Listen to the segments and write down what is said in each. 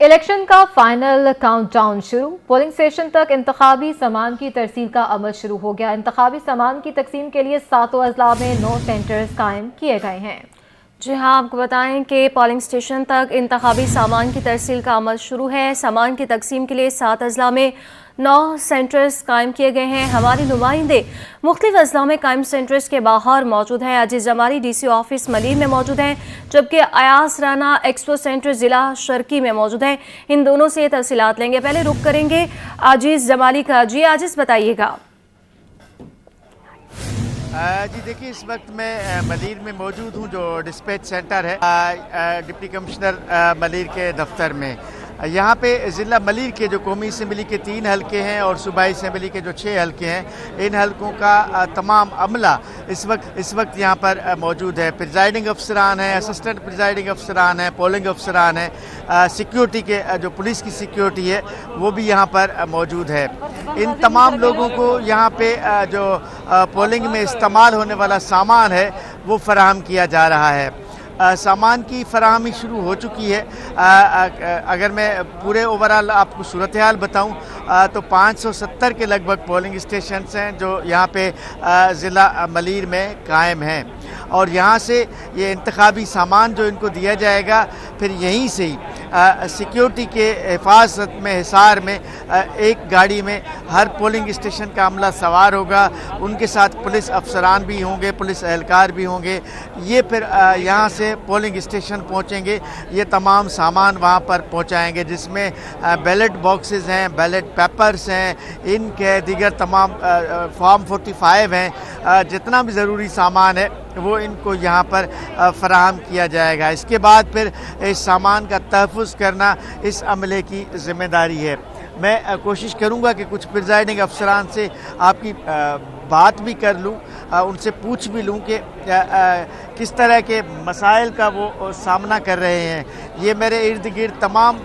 Election का final countdown शुरू। Polling station तक इंतखाबी सामान की तरसील का अमल शुरू हो गया। इंतखाबी सामान की तकसीम के लिए 7 अजला में 9 सेंटर्स कायम किए गए हैं। जी हाँ, आपको बताएं कि पोलिंग स्टेशन तक इंतखाबी सामान की तरसील का अमल शुरू है। सामान की तकसीम के लिए 7 अजला में 9 सेंटर्स कायम किए गए हैं। हमारी नुमाइंदे मुख्तलिफ अजला में कायम सेंटर्स के बाहर मौजूद हैं। आजिज जमाली DC ऑफिस मलीर में मौजूद हैं, जबकि अयास राना एक्सपो सेंटर ज़िला शर्की में मौजूद हैं। इन दोनों से तफसीलात लेंगे। पहले रुख करेंगे आजिज जमाली का। जी आजिज, बताइएगा। जी देखिए, इस वक्त मैं मलीर में मौजूद हूँ, जो डिस्पैच सेंटर है डिप्टी कमिश्नर मलीर के दफ्तर में। यहाँ पे ज़िला मलीर के जो कौमी असम्बली के 3 हलके हैं और सूबाई असम्बली के जो 6 हलके हैं, इन हलकों का तमाम अमला इस वक्त यहाँ पर मौजूद है। प्रिजाइडिंग अफसरान हैं, असिस्टेंट प्रिजाइडिंग अफसरान हैं, पोलिंग अफसरान हैं, सिक्योरिटी के जो पुलिस की सिक्योरिटी है वो भी यहाँ पर मौजूद है। इन तमाम लोगों को यहाँ पे जो पोलिंग में इस्तेमाल होने वाला सामान है वो फराहम किया जा रहा है। सामान की फराहमी शुरू हो चुकी है। अगर मैं पूरे ओवरऑल आपको सूरत हाल बताऊँ तो 570 के लगभग पोलिंग स्टेशन हैं जो यहाँ पे ज़िला मलीर में कायम हैं, और यहाँ से ये इंतखाबी सामान जो इनको दिया जाएगा, फिर यहीं से ही सिक्योरिटी के हिफाजत में हिसार में एक गाड़ी में हर पोलिंग स्टेशन का अमला सवार होगा। उनके साथ पुलिस अफसरान भी होंगे, पुलिस एहलकार भी होंगे। ये फिर यहाँ से पोलिंग स्टेशन पहुँचेंगे, ये तमाम सामान वहाँ पर पहुँचाएँगे, जिसमें बैलेट बॉक्सेस हैं, बैलेट पेपर्स हैं, इनके दीगर तमाम फॉर्म 45 हैं, जितना भी ज़रूरी सामान है वो इनको यहाँ पर फराहम किया जाएगा। इसके बाद फिर इस सामान का तहफ़्फ़ुज़ करना इस अमले की ज़िम्मेदारी है। मैं कोशिश करूँगा कि कुछ प्रिजाइडिंग अफसरान से आपकी बात भी कर लूँ, उनसे पूछ भी लूँ कि किस तरह के मसाइल का वो सामना कर रहे हैं। ये मेरे इर्द गिर्द तमाम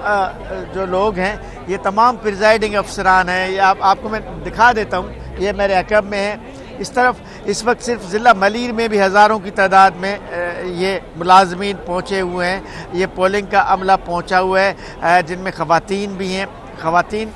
जो लोग हैं, ये तमाम प्रिजाइडिंग अफसरान हैं। ये आपको मैं दिखा देता हूँ, ये मेरे अकब में है। इस तरफ इस वक्त सिर्फ ज़िला मलीर में भी हज़ारों की तादाद में ये मुलाजमीन पहुँचे हुए हैं। ये पोलिंग का अमला पहुँचा हुआ है, जिनमें ख़वातीन भी हैं। ख़वातीन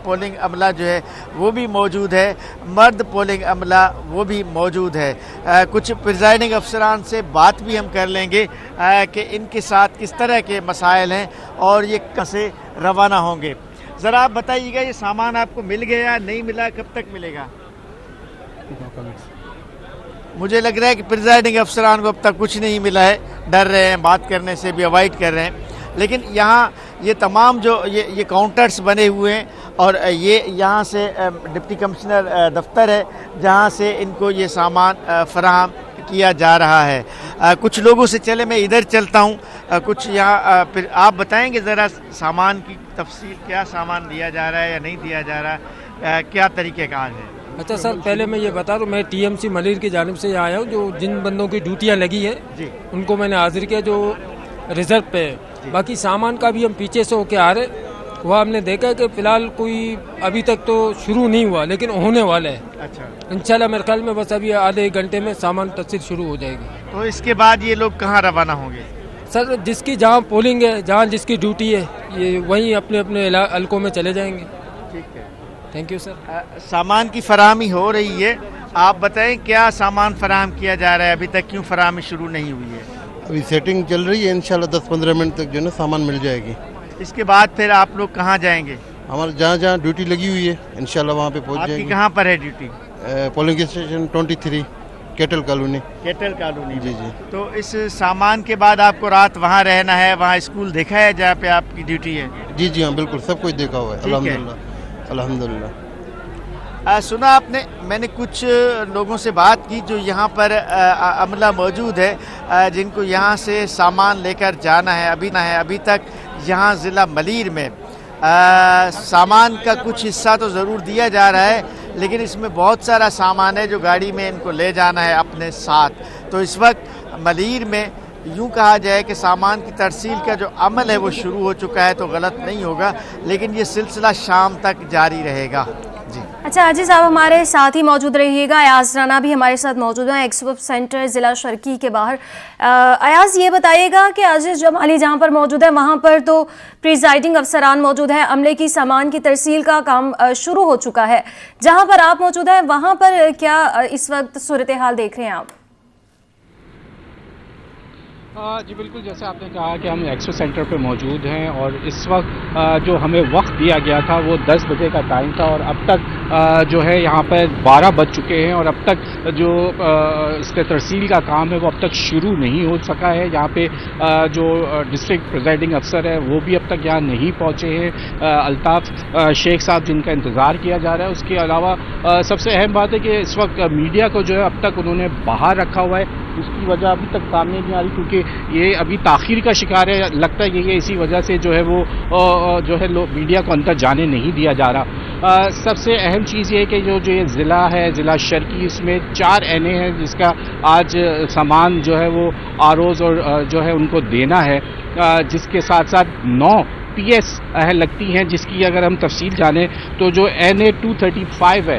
पोलिंग अमला जो है वो भी मौजूद है, मर्द पोलिंग अमला वो भी मौजूद है। कुछ प्रिजाइडिंग अफसरान से बात भी हम कर लेंगे कि इनके साथ किस तरह के मसाइल हैं और ये कैसे रवाना होंगे। ज़रा आप बताइएगा, ये सामान आपको मिल गया, नहीं मिला, कब तक मिलेगा? मुझे लग रहा है कि प्रिजाइडिंग अफसरान को अब तक कुछ नहीं मिला है, डर रहे हैं, बात करने से भी अवॉइड कर रहे हैं। लेकिन यहाँ ये तमाम जो ये काउंटर्स बने हुए हैं, और ये यहाँ से डिप्टी कमिश्नर दफ्तर है जहाँ से इनको ये सामान फराहम किया जा रहा है। कुछ लोगों से चले मैं इधर चलता हूँ, कुछ यहाँ फिर आप बताएंगे ज़रा सामान की तफसील, क्या सामान दिया जा रहा है या नहीं दिया जा रहा है, क्या तरीक़ेकार है? अच्छा सर, पहले मैं ये बता दूं, मैं TMC मलीर की जानिब से यहाँ आया हूँ। जो जिन बंदों की ड्यूटियाँ लगी है जी, उनको मैंने हाजिर किया, जो रिजर्व पे है। बाकी सामान का भी हम पीछे से होके आ रहे, वह हमने देखा कि फ़िलहाल कोई अभी तक तो शुरू नहीं हुआ, लेकिन होने वाला है। अच्छा, इंशाल्लाह मेरे ख्याल में बस अभी आधे एक घंटे में सामान तस्दीर शुरू हो जाएगी। तो इसके बाद ये लोग कहाँ रवाना होंगे? सर, जिसकी जहाँ पोलिंग है, जहाँ जिसकी ड्यूटी है, ये वहीं अपने अपने हलकों में चले जाएंगे। ठीक है, थैंक यू सर। सामान की फराहमी हो रही है, आप बताएं क्या सामान फराहम किया जा रहा है, अभी तक क्यों फराहमी शुरू नहीं हुई है? अभी सेटिंग चल रही है, इंशाल्लाह 10-15 मिनट तक जो है ना सामान मिल जाएगी। इसके बाद फिर आप लोग कहाँ जाएंगे? हमारे जहाँ जहाँ ड्यूटी लगी हुई है इंशाल्लाह वहाँ पे पहुँच आपकी जाएंगे। कहाँ पर है duty? Polling station 23 kettle colony. Kettle colony में। जी जी। तो इस सामान के बाद आपको रात वहाँ रहना है, वहाँ स्कूल देखा है जहाँ पे आपकी ड्यूटी है? जी जी हाँ, बिल्कुल सब कुछ देखा हुआ है, ठीक है। अल्हम्दुलिल्लाह अल्हम्दुलिल्लाह। सुना आपने, मैंने कुछ लोगों से बात की जो यहाँ पर अमला मौजूद है, जिनको यहाँ से सामान लेकर जाना है। अभी तक यहाँ ज़िला मलीर में सामान का कुछ हिस्सा तो ज़रूर दिया जा रहा है, लेकिन इसमें बहुत सारा सामान है जो गाड़ी में इनको ले जाना है अपने साथ। तो इस वक्त मलीर में यूँ कहा जाए कि सामान की तरसील का जो अमल है वो शुरू हो चुका है, तो गलत नहीं होगा, लेकिन ये सिलसिला शाम तक जारी रहेगा। जी। अच्छा अजीज साहब हमारे साथ ही मौजूद रहिएगा। अयाज राना भी हमारे साथ मौजूद हैं एक्सपो सेंटर ज़िला शर्की के बाहर। अयाज ये बताइएगा कि अजीज जमाली जहाँ पर मौजूद है वहाँ पर तो प्रिजाइडिंग अफसरान मौजूद हैं, अमले की सामान की तरसील का काम शुरू हो चुका है। जहाँ पर आप मौजूद हैं वहाँ पर क्या इस वक्त सूरत हाल देख रहे हैं आप? जी बिल्कुल, जैसे आपने कहा कि हम एक्सपो सेंटर पे मौजूद हैं और इस वक्त जो हमें वक्त दिया गया था वो 10 बजे का टाइम था और अब तक जो है यहाँ पर 12 बज चुके हैं और अब तक जो इसके तरसील का काम है वो अब तक शुरू नहीं हो सका है। यहाँ पे जो डिस्ट्रिक्ट प्रिजाइडिंग अफसर है वो भी अब तक यहाँ नहीं पहुँचे हैं, अल्ताफ़ शेख साहब जिनका इंतज़ार किया जा रहा है। उसके अलावा सबसे अहम बात है कि इस वक्त मीडिया को जो है अब तक उन्होंने बाहर रखा हुआ है। उसकी वजह अभी तक सामने नहीं आ रही क्योंकि ये अभी ताख़ीर का शिकार है। लगता है ये इसी वजह से जो है वो जो है मीडिया को अंदर जाने नहीं दिया जा रहा। सबसे अहम चीज़ ये है कि जो ये ज़िला है, ज़िला शर्की, इसमें 4 एनए हैं जिसका आज सामान जो है वो आरओज़ और जो है उनको देना है, जिसके साथ साथ 9 PS लगती हैं जिसकी अगर हम तफसील जानें तो जो NA 235 है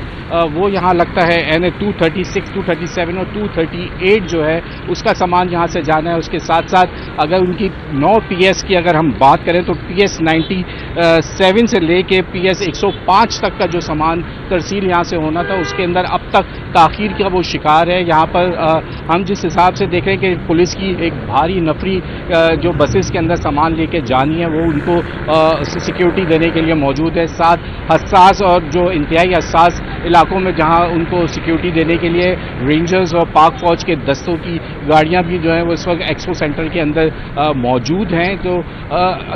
वो यहाँ लगता है, NA 236, 237 और 238 जो है उसका सामान यहाँ से जाना है। उसके साथ साथ अगर उनकी 9 PS की अगर हम बात करें तो PS 97 से लेके PS 105 तक का जो सामान तरसील यहाँ से होना था उसके अंदर अब तक ताख़ीर का वो शिकार है। यहाँ पर हम जिस हिसाब से देख रहे हैं कि पुलिस की एक भारी नफरी जो बसेस के अंदर सामान लेके जानी है वो उनको सिक्योरिटी देने के लिए मौजूद है। साथ हसास और जो इंतहाई हसास इलाकों में जहां उनको सिक्योरिटी देने के लिए रेंजर्स और पाक फौज के दस्तों की गाड़ियां भी जो है वो इस वक्त एक्सपो सेंटर के अंदर मौजूद हैं। तो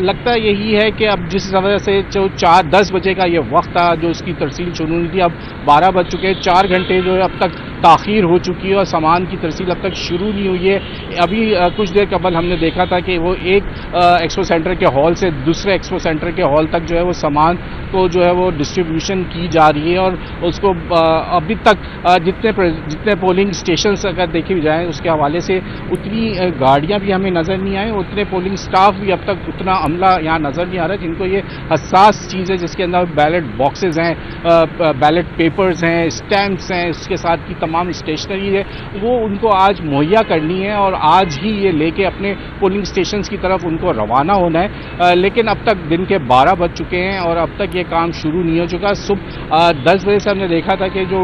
लगता यही है कि अब जिस वजह से जो 10 बजे का ये वक्त था जो उसकी तरसील शुरू हुई थी, अब 12 बज चुके हैं, 4 घंटे जो है अब तक ताख़ीर हो चुकी है और सामान की तरसील अब तक शुरू नहीं हुई है। अभी कुछ देर कबल हमने देखा था कि वो एक एक्सपो सेंटर के हॉल से दूसरे एक्सपो सेंटर के हॉल तक जो है वो सामान को जो है वो डिस्ट्रीब्यूशन की जा रही है और उसको अभी तक जितने पोलिंग स्टेशंस अगर देखे जाएँ उसके हवाले से उतनी गाड़ियाँ भी हमें नज़र नहीं आए, उतने पोलिंग स्टाफ भी अब तक उतना अमला यहाँ नज़र नहीं आ रहा जिनको ये हसास चीज़ है जिसके अंदर बैलेट बॉक्सेस हैं, बैलेट पेपर्स हैं, स्टैम्प्स हैं, इसके साथ की तमाम स्टेशनरी है वो उनको आज मुहैया करनी है और आज ही ये लेके अपने पोलिंग स्टेशंस की तरफ उनको रवाना होना है। लेकिन अब तक दिन के 12 बज चुके हैं और अब तक ये काम शुरू नहीं हो चुका। सुबह 10 बजे से हमने देखा था कि जो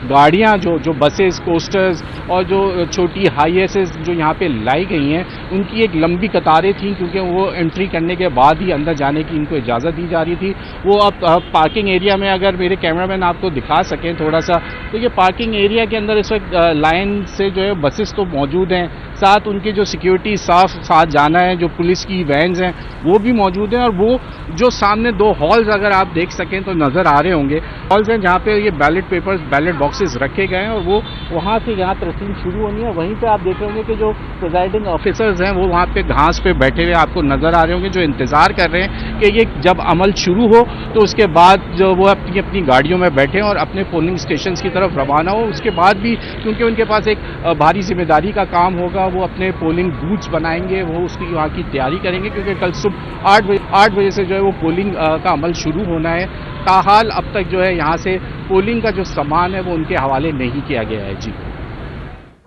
गाड़ियाँ जो बसेस, कोस्टर्स और जो छोटी हाईएसेस जो यहाँ पे लाई गई हैं उनकी एक लंबी कतारें थी क्योंकि वो एंट्री करने के बाद ही अंदर जाने की इनको इजाज़त दी जा रही थी। वो अब पार्किंग एरिया में अगर मेरे कैमरामैन आपको दिखा सकें थोड़ा सा, तो ये पार्किंग एरिया के अंदर इस वक्त लाइन से जो है बसेस तो मौजूद हैं, साथ उनकी जो सिक्योरिटी साथ जाना है, जो पुलिस की वैन्स हैं वो भी मौजूद हैं और वो जो सामने 2 हॉल्स अगर आप देख सकें तो नज़र आ रहे होंगे, हॉल्स हैं जहाँ पे ये बैलेट पेपर्स, बैलेट बॉक्सेस रखे गए हैं और वो वहाँ से यहाँ तरसील शुरू होनी है। वहीं पे आप देख रहे होंगे कि जो प्रिजाइडिंग ऑफिसर्स हैं वो वहाँ पे घास पे बैठे हुए आपको नज़र आ रहे होंगे जो इंतज़ार कर रहे हैं कि ये जब अमल शुरू हो तो उसके बाद जो वो अपनी गाड़ियों में बैठें और अपने पोलिंग स्टेशन की तरफ रवाना हो। उसके बाद भी क्योंकि उनके पास एक भारी जिम्मेदारी का काम होगा, वो अपने पोलिंग बूथ्स बनाएंगे, वो उसकी वहाँ की तैयारी करेंगे क्योंकि कल सुबह 8 बजे से जो है वो पोलिंग का अमल शुरू होना है। ताहाल अब तक जो है यहाँ से पोलिंग का जो सामान है वो उनके हवाले नहीं किया गया है। जी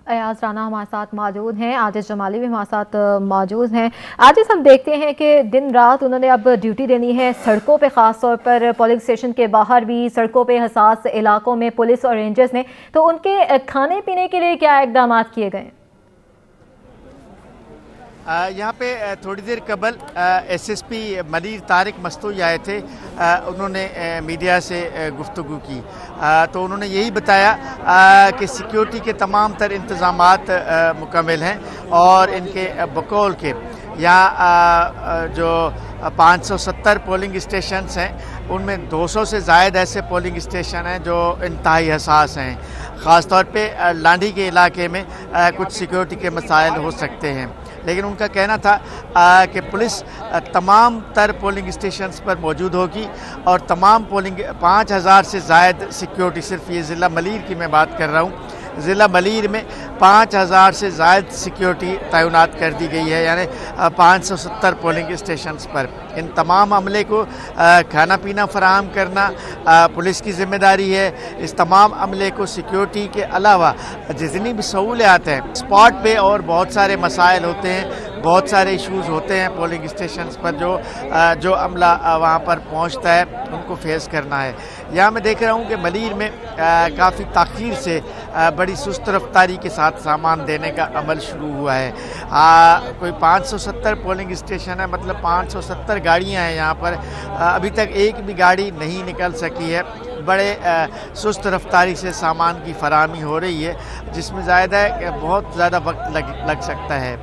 अयाज राना हमारे साथ मौजूद हैं, आजिज़ जमाली भी हमारे साथ मौजूद हैं। आजिज़, हम देखते हैं कि दिन रात उन्होंने अब ड्यूटी देनी है सड़कों पे, ख़ास तौर पर पोलिंग स्टेशन के बाहर भी, सड़कों पे हसास इलाकों में पुलिस और रेंजर्स ने, तो उनके खाने पीने के लिए क्या इक़दाम किए गए? यहाँ पे थोड़ी देर कबल SSP मलीर तारिक मस्तूई आए थे, उन्होंने मीडिया से गुफ्तगू की तो उन्होंने यही बताया कि सिक्योरिटी के तमाम तर इंतज़ामात मुकम्मल हैं और इनके बकौल के यहाँ जो 570 पोलिंग स्टेशंस हैं उनमें 200 से ज़ायद ऐसे पोलिंग स्टेशन हैं जो इंतहाई हसास हैं। ख़ास तौर पे लांडी के इलाके में कुछ सिक्योरिटी के मसाइल हो सकते हैं, लेकिन उनका कहना था कि पुलिस तमाम तर पोलिंग स्टेशंस पर मौजूद होगी और तमाम पोलिंग 5000 से ज़ायद सिक्योरिटी, सिर्फ ये ज़िला मलीर की मैं बात कर रहा हूँ, ضلع ملیر میں 5000 سے زائد سیکیورٹی تعینات کر دی گئی ہے، یعنی 570 پولنگ اسٹیشنز پر۔ ان تمام عملے کو کھانا پینا فراہم کرنا پولیس کی ذمہ داری ہے۔ اس تمام عملے کو سیکیورٹی کے علاوہ جتنی بھی سہولیات ہیں اسپاٹ پہ، اور بہت سارے مسائل ہوتے ہیں، بہت سارے ایشوز ہوتے ہیں پولنگ اسٹیشنز پر جو عملہ وہاں پر پہنچتا ہے ان کو فیس کرنا ہے۔ یہاں میں دیکھ رہا ہوں کہ ملیر میں کافی تاخیر سے بڑی سست رفتاری کے ساتھ سامان دینے کا عمل شروع ہوا ہے۔ کوئی 570 پولنگ اسٹیشن ہے، مطلب 570 گاڑیاں ہیں یہاں پر، ابھی تک ایک بھی گاڑی نہیں نکل سکی ہے۔ بڑے سست رفتاری سے سامان کی فراہمی ہو رہی ہے، جس میں ظاہر ہے کہ بہت زیادہ وقت لگ سکتا ہے۔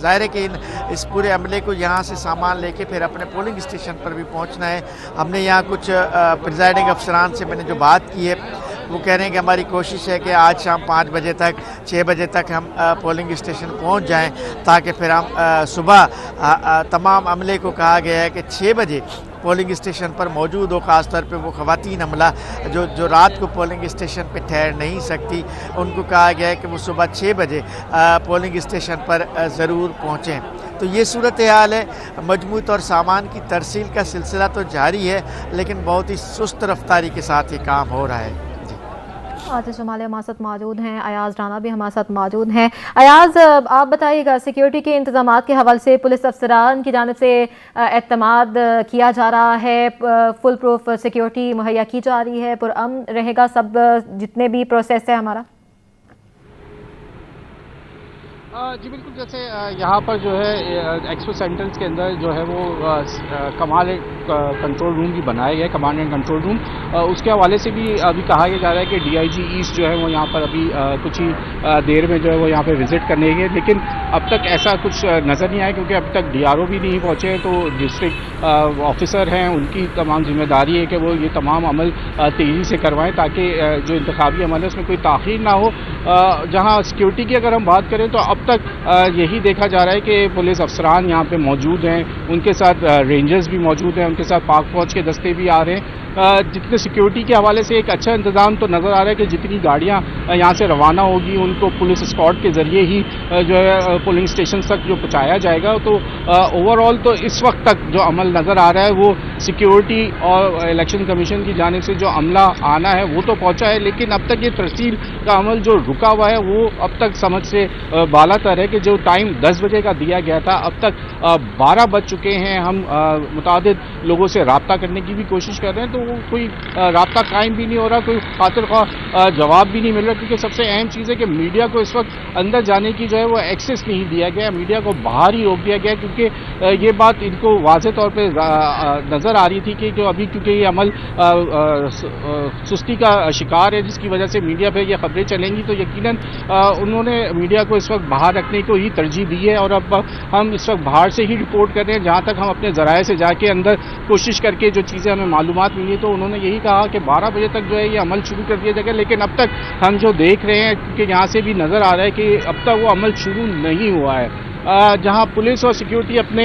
ظاہر ہے کہ اس پورے عملے کو یہاں سے سامان لے کے پھر اپنے پولنگ اسٹیشن پر بھی پہنچنا ہے۔ ہم نے یہاں کچھ پریزائڈنگ افسران سے میں نے جو بات کی ہے، وہ کہہ رہے ہیں کہ ہماری کوشش ہے کہ آج شام 5 بجے تک 6 بجے تک ہم پولنگ اسٹیشن پہنچ جائیں، تاکہ پھر ہم صبح تمام عملے کو کہا گیا ہے کہ 6 بجے پولنگ اسٹیشن پر موجود ہو، خاص طور پہ وہ خواتین عملہ جو رات کو پولنگ اسٹیشن پہ ٹھہر نہیں سکتی، ان کو کہا گیا ہے کہ وہ صبح 6 بجے پولنگ اسٹیشن پر ضرور پہنچیں۔ تو یہ صورتحال ہے۔ مجموعی طور سامان کی ترسیل کا سلسلہ تو جاری ہے، لیکن بہت ہی سست رفتاری کے ساتھ یہ کام ہو رہا ہے۔ عاطف جمالی ہمارے ساتھ موجود ہیں، ایاز رانا بھی ہمارے ساتھ موجود ہیں۔ ایاز، آپ بتائیے گا سیکیورٹی کے انتظامات کے حوالے سے پولیس افسران کی جانب سے اعتماد کیا جا رہا ہے، فل پروف سیکیورٹی مہیا کی جا رہی ہے، پرامن رہے گا سب جتنے بھی پروسیس ہے ہمارا؟ جی بالکل، جیسے یہاں پر جو ہے ایکسپو سینٹرز کے اندر جو ہے وہ کمال کنٹرول روم بھی بنایا گیا ہے، کمانڈ اینڈ کنٹرول روم۔ اس کے حوالے سے بھی ابھی کہا جا رہا ہے کہ DIG ایسٹ جو ہے وہ یہاں پر ابھی کچھ ہی دیر میں جو ہے وہ یہاں پہ وزٹ کرنے گئے، لیکن اب تک ایسا کچھ نظر نہیں آیا، کیونکہ اب تک DRO بھی نہیں پہنچے، تو ڈسٹرکٹ آفیسر ہیں ان کی تمام ذمہ داری ہے کہ وہ یہ تمام عمل تیزی سے کروائیں، تاکہ جو انتخابی عمل ہے اس میں کوئی تاخیر نہ ہو۔ جہاں سیکیورٹی کی اگر ہم بات کریں تو اب تک یہی دیکھا جا رہا ہے کہ پولیس افسران یہاں پہ موجود ہیں، ان کے ساتھ رینجرز بھی موجود ہیں، ان کے ساتھ پاک فوج کے دستے بھی آ رہے ہیں۔ جتنے سیکیورٹی کے حوالے سے ایک اچھا انتظام تو نظر آ رہا ہے کہ جتنی گاڑیاں یہاں سے روانہ ہوگی ان کو پولیس اسکارٹ کے ذریعے ہی جو ہے پولنگ اسٹیشن تک جو پہنچایا جائے گا۔ تو اوور آل تو اس وقت تک جو عمل نظر آ رہا ہے وہ سیکیورٹی اور الیکشن کمیشن کی جانب سے جو عملہ آنا ہے وہ تو پہنچا ہے، لیکن اب تک یہ ترسیل کا عمل جو رکا ہوا ہے وہ اب تک سمجھ سے بالا تر ہے کہ جو ٹائم 10 بجے کا دیا گیا تھا اب تک 12 بج چکے ہیں۔ ہم متعدد لوگوں سے رابطہ کرنے کی بھی کوشش کر رہے ہیں، تو وہ کوئی رابطہ قائم بھی نہیں ہو رہا، کوئی خاطر خواہ جواب بھی نہیں مل رہا، کیونکہ سب سے اہم چیز ہے کہ میڈیا کو اس وقت اندر جانے کی جو ہے وہ ایکسیس نہیں دیا گیا، میڈیا کو باہر ہی روک دیا گیا، کیونکہ یہ بات ان کو واضح طور پہ نظر آ رہی تھی کہ جو ابھی کیونکہ یہ عمل سستی کا شکار ہے، جس کی وجہ سے میڈیا پہ یہ خبریں چلیں گی، تو یقیناً انہوں نے میڈیا کو اس وقت باہر رکھنے کو ہی ترجیح دی ہے، اور اب ہم اس وقت باہر سے ہی رپورٹ کر رہے ہیں۔ جہاں تک ہم اپنے ذرائع سے جا کے اندر کوشش کر کے جو چیزیں ہمیں معلومات ملی، تو انہوں نے یہی کہا کہ 12 بجے تک جو ہے یہ عمل شروع کر دیا جائے گا، لیکن اب تک ہم جو دیکھ رہے ہیں کہ یہاں سے بھی نظر آ رہا ہے کہ اب تک وہ عمل شروع نہیں ہوا ہے۔ جہاں پولیس اور سیکیورٹی اپنے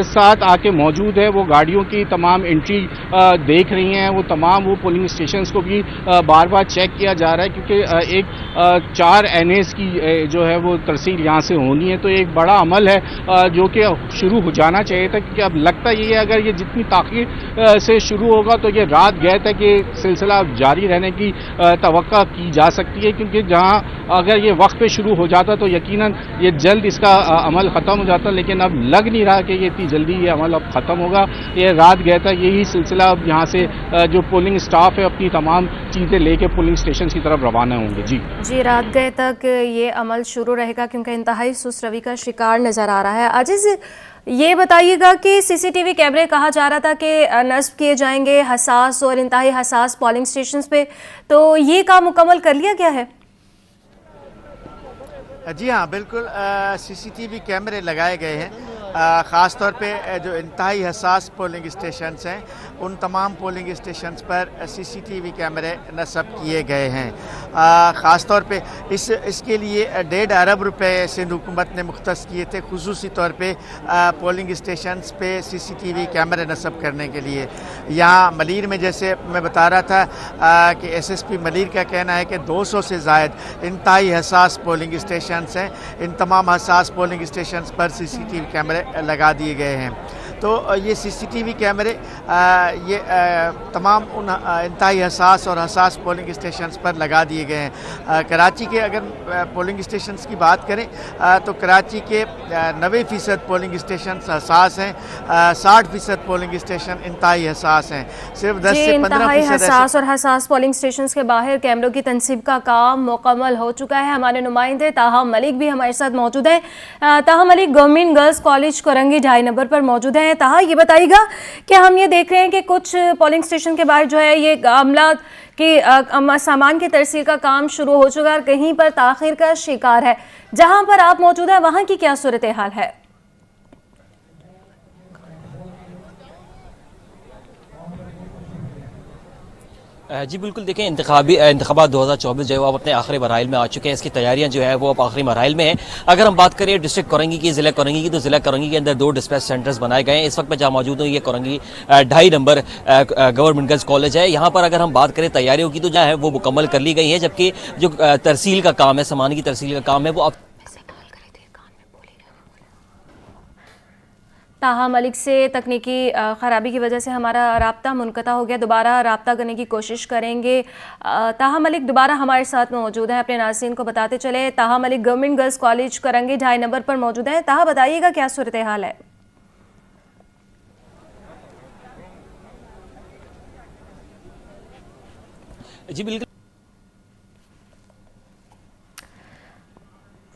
ساتھ آ کے موجود ہے، وہ گاڑیوں کی تمام انٹری دیکھ رہی ہیں، وہ تمام وہ پولنگ اسٹیشنز کو بھی بار بار چیک کیا جا رہا ہے، کیونکہ ایک 4 NAs کی جو ہے وہ ترسیل یہاں سے ہونی ہے، تو ایک بڑا عمل ہے جو کہ شروع ہو جانا چاہیے تھا، کیونکہ اب لگتا یہ ہے اگر یہ جتنی تاخیر سے شروع ہوگا تو یہ رات گئے تک یہ سلسلہ جاری رہنے کی توقع کی جا سکتی ہے، کیونکہ جہاں اگر یہ وقت پہ شروع ہو جاتا تو یقیناً یہ جلد اس کا عمل ختم ہو جاتا، لیکن اب لگ نہیں رہا کہ یہ اتنی جلدی یہ عمل اب ختم ہوگا۔ یہ رات گئے تک یہی سلسلہ اب یہاں سے جو پولنگ سٹاف ہے اپنی تمام چیزیں لے کے پولنگ اسٹیشن کی طرف روانہ ہوں گے۔ جی رات گئے تک یہ عمل شروع رہے گا، کیونکہ انتہائی سست روی کا شکار نظر آ رہا ہے۔ عزیز، یہ بتائیے گا کہ CCTV کیمرے کہا جا رہا تھا کہ نصب کیے جائیں گے حساس اور انتہائی حساس پولنگ اسٹیشنز پہ، تو یہ کام مکمل کر لیا گیا ہے؟ جی ہاں، بالکل CCTV کیمرے لگائے گئے ہیں، ख़ास तौर पे जो इंतहाई हसास पोलिंग स्टेशंस हैं उन तमाम पोलिंग स्टेशंस पर CCTV कैमरे नस्ब किए गए हैं। ख़ास तौर पे इसके लिए 1.5 अरब रुपए सिंध हुकूमत ने मुख्तस किए थे खुसूसी तौर पे पोलिंग स्टेशंस पे CCTV कैमरे नस्ब करने के लिए। यहाँ मलीर में जैसे मैं बता रहा था कि SSP मलीर का कहना है कि 200 से ज़ायद इंतहाई हसास पोलिंग स्टेशंस हैं। इन तमाम हसास पोलिंग स्टेशंस पर CCTV कैमरे लगा दिए गए हैं। तो ये CCTV कैमरे ये तमाम उन इंतहाई हसास और हसास पोलिंग स्टेशंस पर लगा दिए गए हैं। कराची के अगर पोलिंग स्टेशंस की बात करें तो कराची के 90% पोलिंग स्टेशंस हसास हैं, 60% पोलिंग स्टेशन इंतहाई हसास हैं। सिर्फ 10 से 15% हसास और हसास पोलिंग स्टेशंस के बाहर कैमरों की तनसीब का काम मुकम्मल हो चुका है। हमारे नुमाइंदे ताहा मलिक भी हमारे साथ मौजूद हैं। ताहा Malik government girls college Korangi 2.5 number पर मौजूद हैं। ताहा, ये बताइएगा कि हम ये देख रहे हैं कि कुछ पोलिंग स्टेशन के बाहर जो है ये अमला कि सामान की तरसील का काम शुरू हो चुका है और कहीं पर ताखिर का शिकार है। जहां पर आप मौजूद हैं वहां की क्या सूरत हाल है? जी बिल्कुल, देखें इंतखाबात 2024 जो है वो अब अपने आखिरी मराइल में आ चुके हैं। इसकी तैयारियां जो है वो अब आखिरी मराइल में हैं। अगर हम बात करें डिस्ट्रिक्ट कोरंगी की, ज़िला कोरंगी की, तो ज़िला कोरंगी के अंदर 2 डिस्पैच सेंटर्स बनाए गए हैं। इस वक्त मैं जहाँ मौजूद हूँ ये Korangi 2.5 number government girls college है। यहाँ पर अगर हम बात करें तैयारियों की तो जो है वो मुकम्मल कर ली गई है, जबकि जो तरसील का काम है, सामान की तरसील का काम है वो अब ताहा मलिक से तकनीकी ख़राबी की वजह से हमारा राब्ता मुनक़ता हो गया। दोबारा राब्ता करने की कोशिश करेंगे। ताहा मलिक दोबारा हमारे साथ मौजूद हैं। अपने नाज़रीन को बताते चले, ताहा Malik government girls college Korangi 2.5 number पर मौजूद हैं। ताहा, बताइएगा क्या सूरत हाल है? जी बिल्कुल,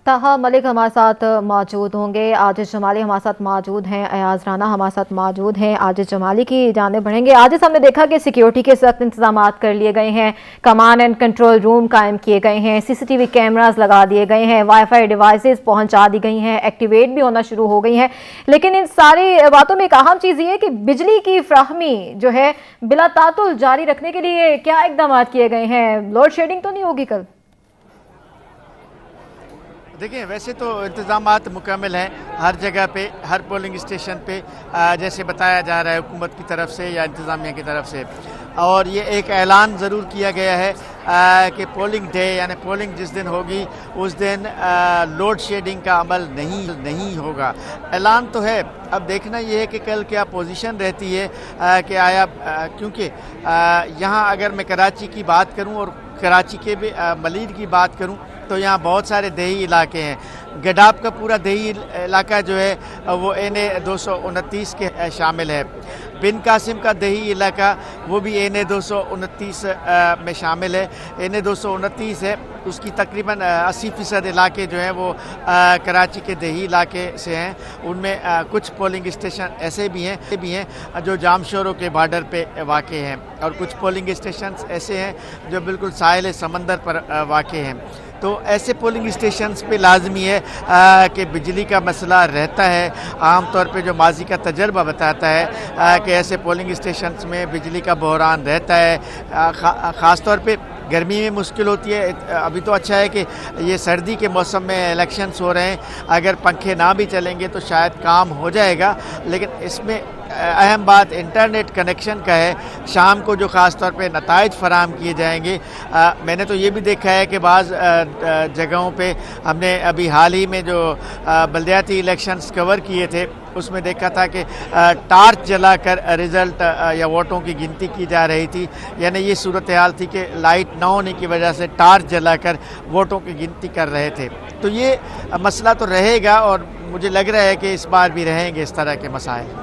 ताहा मलिक हमारे साथ मौजूद होंगे। आजिज़ जमाली हमारे साथ मौजूद हैं, अयाज राना हमारे साथ मौजूद हैं। आजिज़ जमाली की जानिब बढ़ेंगे। आजिज़, हमने देखा कि सिक्योरिटी के सख्त इंतजाम कर लिए गए हैं, कमांड एंड कंट्रोल रूम कायम किए गए हैं, CCTV कैमरास लगा दिए गए हैं, वाईफाई डिवाइसेस पहुंचा दी गई हैं, एक्टिवेट भी होना शुरू हो गई हैं। लेकिन इन सारी बातों में एक अहम चीज़ ये है कि बिजली की फ्राहमी जो है बिला तातुल जारी रखने के लिए क्या इकदाम किए गए हैं? लोड शेडिंग तो नहीं होगी कल? देखिए, वैसे तो इंतज़ामात मुकम्मल हैं हर जगह पे, हर पोलिंग स्टेशन पे, जैसे बताया जा रहा है हुकूमत की तरफ से या इंतज़ामिया की तरफ से। और ये एक ऐलान ज़रूर किया गया है कि पोलिंग डे यानी पोलिंग जिस दिन होगी उस दिन लोड शेडिंग का अमल नहीं होगा। ऐलान तो है, अब देखना ये है कि कल क्या पोजीशन रहती है कि आया, क्योंकि यहाँ अगर मैं कराची की बात करूँ और कराची के भी मलीर की बात करूँ तो यहाँ बहुत सारे देही इलाके हैं। गडाब का पूरा देही इलाका जो है वो NA 229 के शामिल है। बिन कासिम का देही इलाका वो भी NA 229 में शामिल है। NA 229 है, उसकी तकरीबन 80% इलाके जो हैं वो कराची के देही इलाके से हैं। उनमें कुछ पोलिंग स्टेशन ऐसे भी हैं जो जामशोरों के बॉर्डर पे वाक़े हैं और कुछ पोलिंग स्टेशन ऐसे हैं जो बिल्कुल साहिल समंदर पर वाक़े हैं। तो ऐसे पोलिंग स्टेशंस पे लाजमी है कि बिजली का मसला रहता है। आम तौर पे जो माजी का तजर्बा बताता है कि ऐसे पोलिंग स्टेशंस में बिजली का बहरान रहता है। ख़ास तौर पे गर्मी में मुश्किल होती है। अभी तो अच्छा है कि ये सर्दी के मौसम में इलेक्शंस हो रहे हैं, अगर पंखे ना भी चलेंगे तो शायद काम हो जाएगा। लेकिन इसमें अहम बात इंटरनेट कनेक्शन का है। शाम को जो ख़ास तौर पे नताइज फराहम किए जाएंगे। मैंने तो ये भी देखा है कि बाज़ जगहों पे हमने अभी हाल ही में जो बल्दियाती इलेक्शंस कवर किए थे उसमें देखा था कि टार्च जलाकर रिज़ल्ट या वोटों की गिनती की जा रही थी। यानी ये सूरत हाल थी कि लाइट न होने की वजह से टार्च जलाकर वोटों की गिनती कर रहे थे। तो ये मसला तो रहेगा और मुझे लग रहा है कि इस बार भी रहेंगे इस तरह के मसाइल।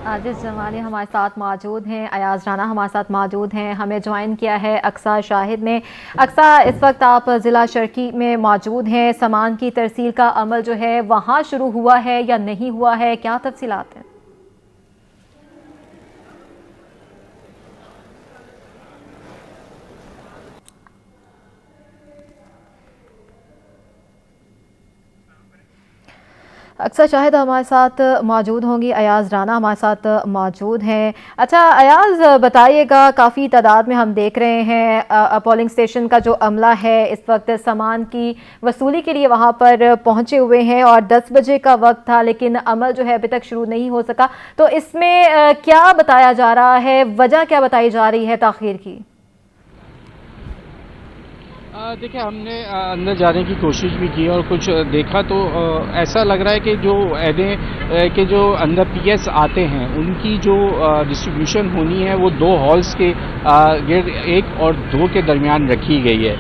आजिज़ जमाली हमारे साथ मौजूद हैं, अयाज राना हमारे साथ मौजूद हैं। हमें ज्वाइन किया है अक्सा शाहिद ने। अक्सा, इस वक्त आप ज़िला शर्की में मौजूद हैं। सामान की तरसील का अमल जो है वहाँ शुरू हुआ है या नहीं हुआ है, क्या तफसीलात हैं? اکثر شاہد ہمارے ساتھ موجود ہوں گی، ایاز رانا ہمارے ساتھ موجود ہیں۔ اچھا ایاز بتائیے گا، کافی تعداد میں ہم دیکھ رہے ہیں پولنگ اسٹیشن کا جو عملہ ہے اس وقت سامان کی وصولی کے لیے وہاں پر پہنچے ہوئے ہیں، اور 10 بجے کا وقت تھا لیکن عمل جو ہے ابھی تک شروع نہیں ہو سکا، تو اس میں کیا بتایا جا رہا ہے، وجہ کیا بتائی جا رہی ہے تاخیر کی؟ دیکھیں ہم نے اندر جانے کی کوشش بھی کی اور کچھ دیکھا تو ایسا لگ رہا ہے کہ جو عیدیں کے جو اندر پی ایس آتے ہیں ان کی جو ڈسٹریبیوشن ہونی ہے وہ 2 ہالز کے گرد 1 اور 2 کے درمیان رکھی گئی ہے۔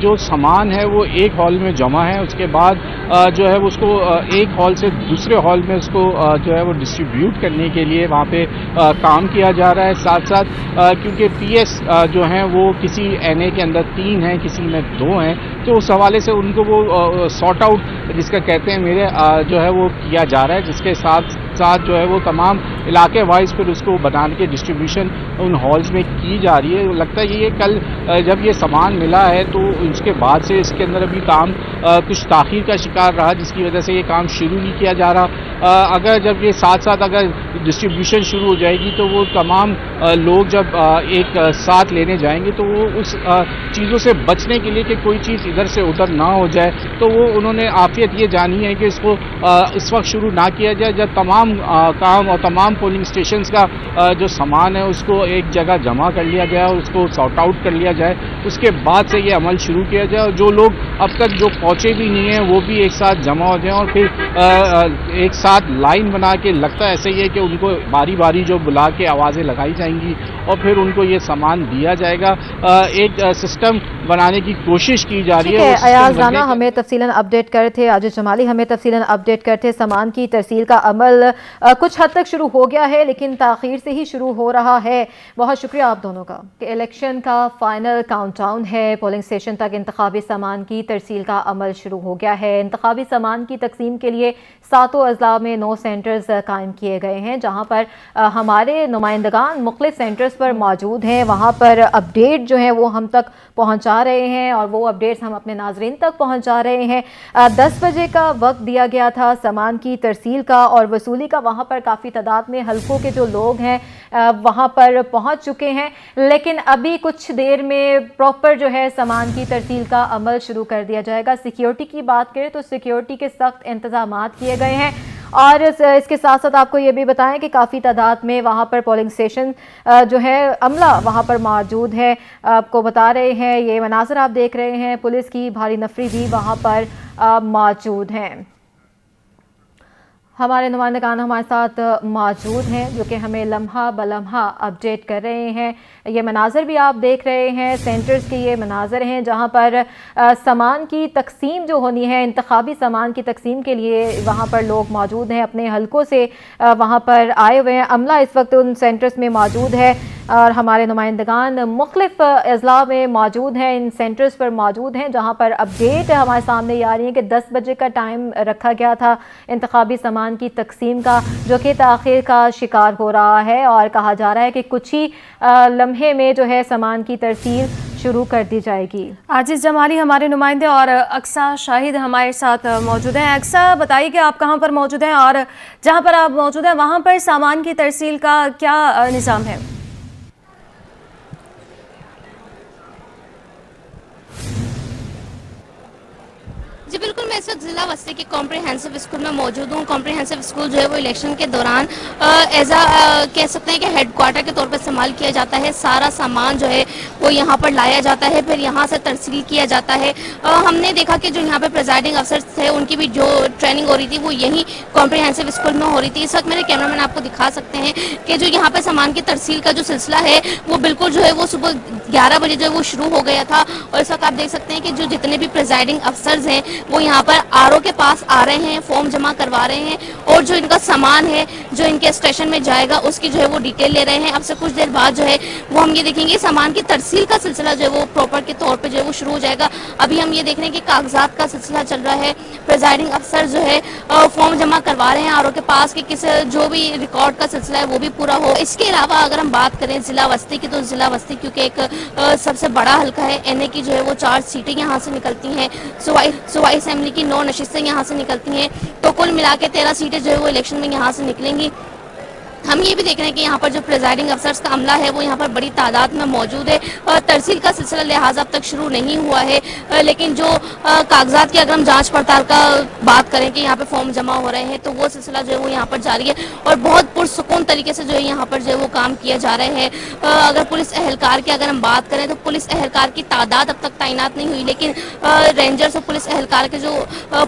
جو سامان ہے وہ ایک ہال میں جمع ہے، اس کے بعد جو ہے اس کو ایک ہال سے دوسرے ہال میں اس کو جو ہے وہ ڈسٹریبیوٹ کرنے کے لیے وہاں پہ کام کیا جا رہا ہے۔ ساتھ ساتھ کیونکہ پی ایس جو ہیں وہ کسی این اے کے اندر 3 ہیں، کسی میں 2 ہیں، تو اس حوالے سے ان کو وہ سارٹ آؤٹ جس کا کہتے ہیں میرے جو ہے وہ کیا جا رہا ہے، جس کے ساتھ ساتھ جو ہے وہ تمام علاقے وائز پھر اس کو بنانے کے ڈسٹریبیوشن ان ہالز میں کی جا رہی ہے۔ لگتا ہے یہ کل جب یہ سامان ملا ہے تو اس کے بعد سے اس کے اندر ابھی کام کچھ تاخیر کا شکار رہا، جس کی وجہ سے یہ کام شروع نہیں کیا جا رہا۔ اگر جب یہ ساتھ ساتھ اگر ڈسٹریبیوشن شروع ہو جائے گی تو وہ تمام لوگ جب ایک ساتھ لینے جائیں گے تو وہ اس چیزوں سے بچنے کے لیے کہ کوئی چیز ادھر سے ادھر نہ ہو جائے، تو وہ انہوں نے عافیت یہ جانی ہے کہ اس کو اس وقت شروع نہ کیا جائے جب تمام کام اور تمام پولنگ اسٹیشنز کا جو سامان ہے اس کو ایک جگہ جمع کر لیا جائے اور اس کو سارٹ آؤٹ کر لیا جائے، اس کے بعد سے یہ عمل شروع کیا جائے، اور جو لوگ اب تک جو پہنچے بھی نہیں ہیں وہ بھی ایک ساتھ جمع ہو جائیں اور پھر ایک ساتھ لائن بنا کے، لگتا ہے ایسے ہی ہے کہ ان کو باری باری جو بلا کے آوازیں لگائی جائیں گی اور پھر ان کو یہ سامان دیا جائے گا۔ ایک سسٹم بنانے کی کوشش کی جا رہی ہے۔ ایاز رانا ہمیں تفصیلاً اپڈیٹ کر تھے، عاجز جمالی ہمیں تفصیلاً اپڈیٹ کرتے، سامان کی ترسیل کا عمل کچھ حد تک شروع ہو گیا ہے لیکن تاخیر سے ہی شروع ہو رہا ہے۔ بہت شکریہ آپ دونوں کا۔ الیکشن کا فائنل کاؤنٹ ڈاؤن ہے، پولنگ اسٹیشن تک انتخابی سامان کی ترسیل کا عمل شروع ہو گیا ہے۔ انتخابی سامان کی تقسیم کے لیے 7 اضلاع میں 9 سینٹرز قائم کیے گئے ہیں، جہاں پر ہمارے نمائندگان مختلف سینٹرز پر موجود ہیں، وہاں پر اپڈیٹ جو ہے وہ ہم تک پہنچا رہے ہیں اور وہ اپڈیٹس ہم اپنے ناظرین تک پہنچا رہے ہیں۔ 10 بجے کا وقت دیا گیا تھا سامان کی ترسیل کا اور وصولی کا، وہاں پر کافی تعداد میں حلقوں کے جو لوگ ہیں وہاں پر پہنچ چکے ہیں، لیکن ابھی کچھ دیر میں پراپر جو ہے سامان کی ترسیل کا عمل شروع کر دیا جائے گا۔ سیکیورٹی کی بات کریں تو سیکیورٹی کے سخت انتظامات کیے گئے ہیں، اور اس کے ساتھ ساتھ آپ کو یہ بھی بتائیں کہ کافی تعداد میں وہاں پر پولنگ اسٹیشن جو ہے عملہ وہاں پر موجود ہے۔ آپ کو بتا رہے ہیں یہ مناظر آپ دیکھ رہے ہیں، پولیس کی بھاری نفری بھی وہاں پر موجود ہیں۔ ہمارے نمائندگان ہمارے ساتھ موجود ہیں جو کہ ہمیں لمحہ بلمحہ اپڈیٹ کر رہے ہیں۔ یہ مناظر بھی آپ دیکھ رہے ہیں، سینٹرز کے یہ مناظر ہیں جہاں پر سامان کی تقسیم جو ہونی ہے، انتخابی سامان کی تقسیم کے لیے وہاں پر لوگ موجود ہیں، اپنے حلقوں سے وہاں پر آئے ہوئے ہیں۔ عملہ اس وقت ان سینٹرز میں موجود ہے اور ہمارے نمائندگان مختلف اضلاع میں موجود ہیں، ان سینٹرز پر موجود ہیں جہاں پر اپڈیٹ ہمارے سامنے یہ آ رہی ہے کہ 10 بجے کا ٹائم رکھا گیا تھا انتخابی سامان کی تقسیم کا، جو کہ تاخیر کا شکار ہو رہا ہے، اور کہا جا رہا ہے کہ کچھ ہی لمحے میں جو ہے سامان کی ترسیل شروع کر دی جائے گی۔ عاجز جمالی ہمارے نمائندے اور اقصیٰ شاہد ہمارے ساتھ موجود ہیں۔ اقصیٰ بتائیے کہ آپ کہاں پر موجود ہیں اور جہاں پر آپ موجود ہیں وہاں پر سامان کی ترسیل کا کیا نظام ہے؟ جی بالکل، میں اس وقت ضلع وسطی کے کمپریہنسو اسکول میں موجود ہوں۔ کمپریہنسو اسکول جو ہے وہ الیکشن کے دوران کہہ سکتے ہیں کہ ہیڈ کوارٹر کے طور پر استعمال کیا جاتا ہے۔ سارا سامان جو ہے وہ یہاں پر لایا جاتا ہے، پھر یہاں سے ترسیل کیا جاتا ہے۔ ہم نے دیکھا کہ جو یہاں پہ پریزائڈنگ افسر تھے ان کی بھی جو ٹریننگ ہو رہی تھی وہ یہی کمپریہنسو اسکول میں ہو رہی تھی۔ اس وقت میرے کیمرہ مین آپ کو دکھا سکتے ہیں کہ جو یہاں پہ سامان کی ترسیل کا جو سلسلہ ہے وہ بالکل جو ہے وہ صبح 11 بجے جو ہے وہ شروع ہو گیا تھا، اور اس وقت آپ دیکھ سکتے ہیں کہ جو جتنے بھی پریزائڈنگ افسرز ہیں وہ یہاں پر آر او کے پاس آ رہے ہیں، فارم جمع کروا رہے ہیں، اور جو ان کا سامان ہے جو ان کے اسٹیشن میں جائے گا اس کی جو ہے وہ ڈیٹیل لے رہے ہیں۔ اب سے کچھ دیر بعد جو ہے وہ ہم یہ دیکھیں گے سامان کی ترسیل کا سلسلہ جو ہے وہ پراپر کے طور پہ جو ہے وہ شروع ہو جائے گا۔ ابھی ہم یہ دیکھ رہے ہیں کہ کاغذات کا سلسلہ چل رہا ہے، پریزائڈنگ افسر جو ہے فارم جمع کروا رہے ہیں آر او کے پاس کہ کس جو بھی ریکارڈ کا سلسلہ ہے وہ بھی پورا ہو۔ اس کے علاوہ اگر ہم بات کریں ضلع وسطی کی تو ضلع وسطی کیونکہ ایک سب سے بڑا حلقہ ہے، این اے کی جو ہے وہ 4 سیٹیں یہاں سے نکلتی ہیں۔ असेंबली की 9 नशिस्तें यहाँ से निकलती हैं, तो कुल मिला के 13 सीटें जो है वो इलेक्शन में यहाँ से निकलेंगी। हम ये भी देख रहे हैं कि यहाँ पर जो प्रिजाइडिंग अफसर्स का अमला है वो यहाँ पर बड़ी तादाद में मौजूद है। तरसील का सिलसिला लिहाजा अब तक शुरू नहीं हुआ है, लेकिन जो कागजात की अगर हम जांच पड़ताल का बात करें कि यहाँ पे फॉर्म जमा हो रहे हैं, तो वो सिलसिला जो है वो यहाँ पर जारी है और बहुत पुरसुकून तरीके से जो है यहाँ पर जो है वो काम किए जा रहे हैं। अगर पुलिस एहलकार की अगर हम बात करें तो पुलिस एहलकार की तादाद अब तक तैनात नहीं हुई, लेकिन रेंजर्स और पुलिस एहलकार के जो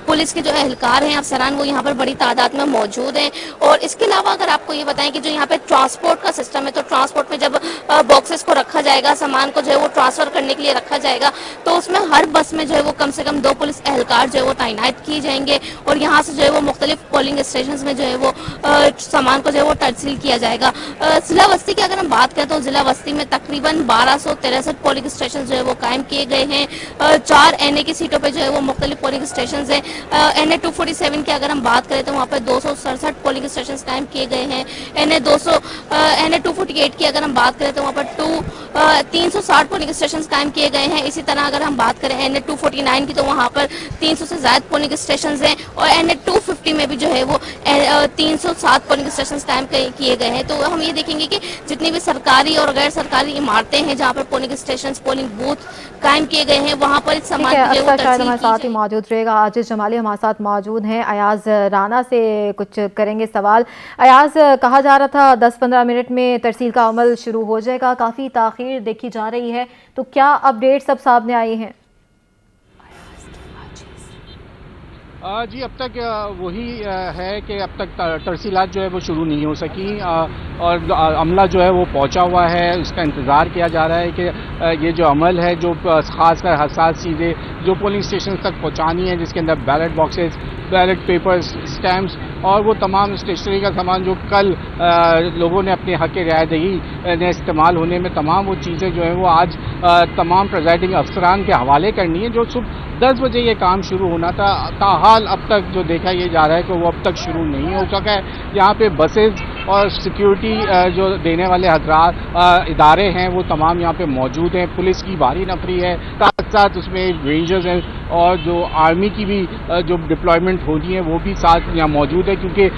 पुलिस के जो एहलकार हैं अफसरान वो यहाँ पर बड़ी तादाद में मौजूद हैं। और इसके अलावा अगर आपको ये बताएं कि जो यहाँ पे ट्रांसपोर्ट का सिस्टम है, तो ट्रांसपोर्ट में जब बॉक्सेस को रखा जाएगा, सामान को जो है वो ट्रांसफर करने के लिए रखा जाएगा, तो उसमें हर बस में जो है वो कम से कम 2 पुलिस एहलकार जो है वो तैनात किए जाएंगे और यहाँ से जो है वो मुख्तलिफ पोलिंग स्टेशन में जो है वो सामान को जो है वो तरसील किया जाएगा। जिला बस्ती की अगर हम बात करें तो जिला बस्ती में तकरीबन 1263 पोलिंग स्टेशन जो है वो कायम किए गए हैं। 4 NA की सीटों पर जो है वो मुख्तलिफ पोलिंग स्टेशन है। NA 247 की अगर हम बात करें तो वहाँ पर 267 पोलिंग स्टेशन कायम किए गए हैं। NA 248 की अगर हम बात करें तो वहाँ पर 360 पोलिंग स्टेशन कायम किए गए हैं। इसी तरह अगर हम बात करें NA 249 की तो वहाँ पर 300 से ज़्यादा पोलिंग स्टेशन हैं और NA 250 में भी जो है वो 307 पोलिंग स्टेशन कायम किए गए हैं। तो हम ये देखेंगे कि जितनी भी सरकारी और गैर सरकारी इमारतें हैं जहाँ पर पोलिंग स्टेशन पोलिंग बूथ कायम किए गए हैं वहाँ पर सामान शायद हमारे साथ ही मौजूद रहेगा। आजिज जमाली हमारे साथ मौजूद हैं। अयाज राना से कुछ करेंगे सवाल। अयाज, कहा जा रहा था 10-15 मिनट में तरसील का अमल शुरू हो जाएगा, काफ़ी ताख़ीर देखी जा रही है, तो क्या अपडेट सब सामने आई हैं? जी अब तक वही है कि अब तक तरसीलात जो है वो शुरू नहीं हो सकी और अमला जो है वो पहुंचा हुआ है। उसका इंतज़ार किया जा रहा है कि ये जो अमल है, जो ख़ासकर हसास चीज़ें जो पोलिंग स्टेशन तक पहुंचानी है, जिसके अंदर ballot boxes, ballot papers, stamps और वो तमाम स्टेशनरी का सामान जो कल लोगों ने अपने हक़ रियायदही ने इस्तेमाल होने में तमाम वो चीज़ें जो हैं वो आज तमाम प्रेजाइडिंग अफसरान के हवाले करनी है। जो सुबह 10 बजे ये काम शुरू होना था, ताहाल अब तक जो देखा ये जा रहा है कि वो अब तक शुरू नहीं हो सका है। यहाँ पे बसेज और सिक्योरिटी जो देने वाले हजरात इदारे हैं वो तमाम यहाँ पे मौजूद हैं। पुलिस की भारी नफरी है, साथ साथ उसमें रेंजर्स हैं और जो आर्मी की भी जो डिप्लॉयमेंट होनी है वो भी साथ यहाँ मौजूद है, क्योंकि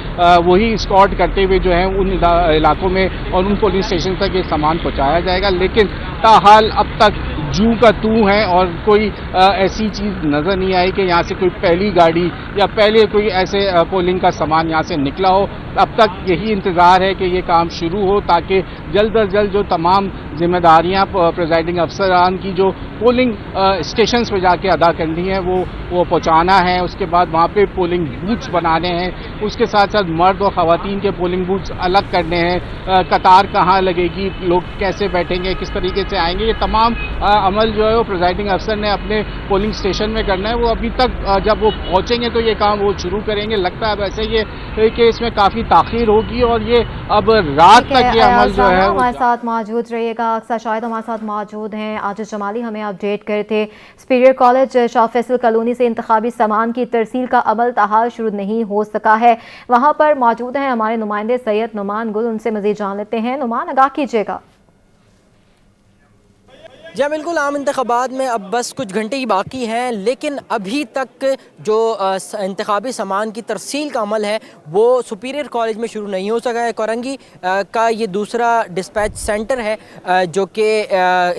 वही स्कॉट करते हुए जो है उन इलाकों में और उन पुलिस स्टेशन तक ये सामान पहुँचाया जाएगा। लेकिन ताहाल अब तक जू का तू है और कोई ऐसी चीज़ नज़र नहीं आई कि यहाँ से कोई पहली गाड़ी या पहले कोई ऐसे पोलिंग का सामान यहाँ से निकला हो। अब तक यही इंतज़ार है कि ये काम शुरू हो ताकि जल्द अज जल्द जो तमाम जिम्मेदारियाँ प्रेजाइडिंग अफसरान की जो पोलिंग स्टेशंस पे जाके अदा करनी है वो पहुँचाना है। उसके बाद वहाँ पे पोलिंग बूथ्स बनाने हैं, उसके साथ साथ मर्द और ख़वातीन के पोलिंग बूथ्स अलग करने हैं, कतार कहाँ लगेगी, लोग कैसे बैठेंगे, किस तरीके से आएंगे, ये तमाम अमल जो है वो प्रेजाइडिंग अफसर ने अपने पोलिंग स्टेशन में करना है। वो अभी तक जब वो पहुँचेंगे तो ये काम वो शुरू करेंगे। लगता है वैसे ये कि इसमें काफ़ी ताख़ीर होगी और ये अब रात तक ये अमल जो है हमारे साथ मौजूद रहिएगा। अक्सर शायद हमारे साथ मौजूद हैं। आजिज जमाली हमें अपडेट करे थे। Superior college Shah Faisal colony से इंतखाबी सामान की तरसील का अमल ताहाल शुरू नहीं हो सका है। वहाँ पर मौजूद हैं हमारे नुमाइंदे सैयद नुमान गुल, उनसे मज़ीद जान लेते हैं। नुमान, आगाह कीजिएगा। जी बिल्कुल, आम इंतखाबात में अब बस कुछ घंटे ही बाकी हैं, लेकिन अभी तक जो इंतखाबी सामान की तरसील का अमल है वो सुपीरियर कॉलेज में शुरू नहीं हो सका है। कोरंगी का ये दूसरा डिस्पैच सेंटर है जो कि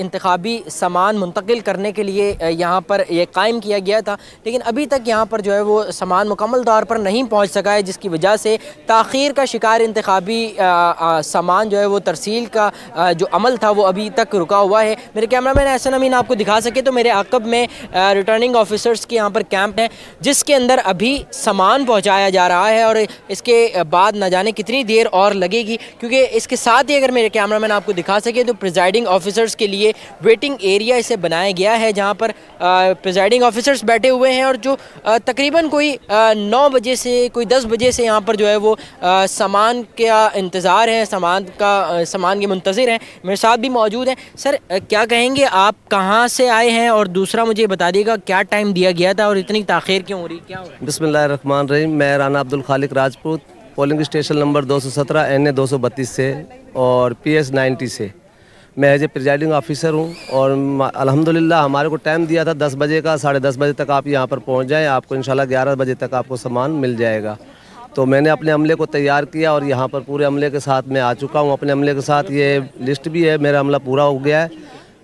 इंतखाबी सामान मुंतकिल करने के लिए यहाँ पर ये कायम किया गया था, लेकिन अभी तक यहाँ पर जो है वो सामान मुकम्मल तौर पर नहीं पहुँच सका है, जिसकी वजह से ताख़ीर का शिकार इंतखाबी सामान जो है वो तरसील का जो अमल था वो अभी तक रुका हुआ है। मेरे कैमरामैन एहसन अमीन आपको दिखा सके तो मेरे आकब में रिटर्निंग ऑफिसर्स के यहाँ पर कैंप है, जिसके अंदर अभी सामान पहुँचाया जा रहा है और इसके बाद न जाने कितनी देर और लगेगी, क्योंकि इसके साथ ही अगर मेरे कैमरामैन आपको दिखा सके तो प्रिजाइडिंग ऑफिसर्स के लिए वेटिंग एरिया इसे बनाया गया है, जहाँ पर प्रिजाइडिंग ऑफिसर्स बैठे हुए हैं और जो तकरीबन कोई 9 बजे से कोई 10 बजे से यहाँ पर जो है वो सामान का इंतज़ार है, सामान के मुंतज़िर हैं। मेरे साथ भी मौजूद हैं। सर, क्या कहेंगे, आप कहाँ से आए हैं और दूसरा मुझे बता दीजिएगा क्या टाइम दिया गया था और इतनी ताख़ीर क्यों हो रही, क्या हो रहा है? बिस्मिल्लाहिर्रहमानिर्रहीम। मैं Rana Abdul Khaliq Rajput, polling station number 217 NA 232 से और PS 90 से। मैं एज ए प्रिजाइडिंग ऑफिसर हूँ और अल्हम्दुलिल्लाह हमारे को टाइम दिया था 10 बजे का, 10:30 बजे तक आप यहाँ पर पहुँच जाएँ, आपको इंशाल्लाह 11 बजे तक आपको सामान मिल जाएगा। तो मैंने अपने अमले को तैयार किया और यहाँ पर पूरे अमले के साथ मैं आ चुका हूँ। अपने अमले के साथ ये लिस्ट भी है, मेरा अमला पूरा हो गया है।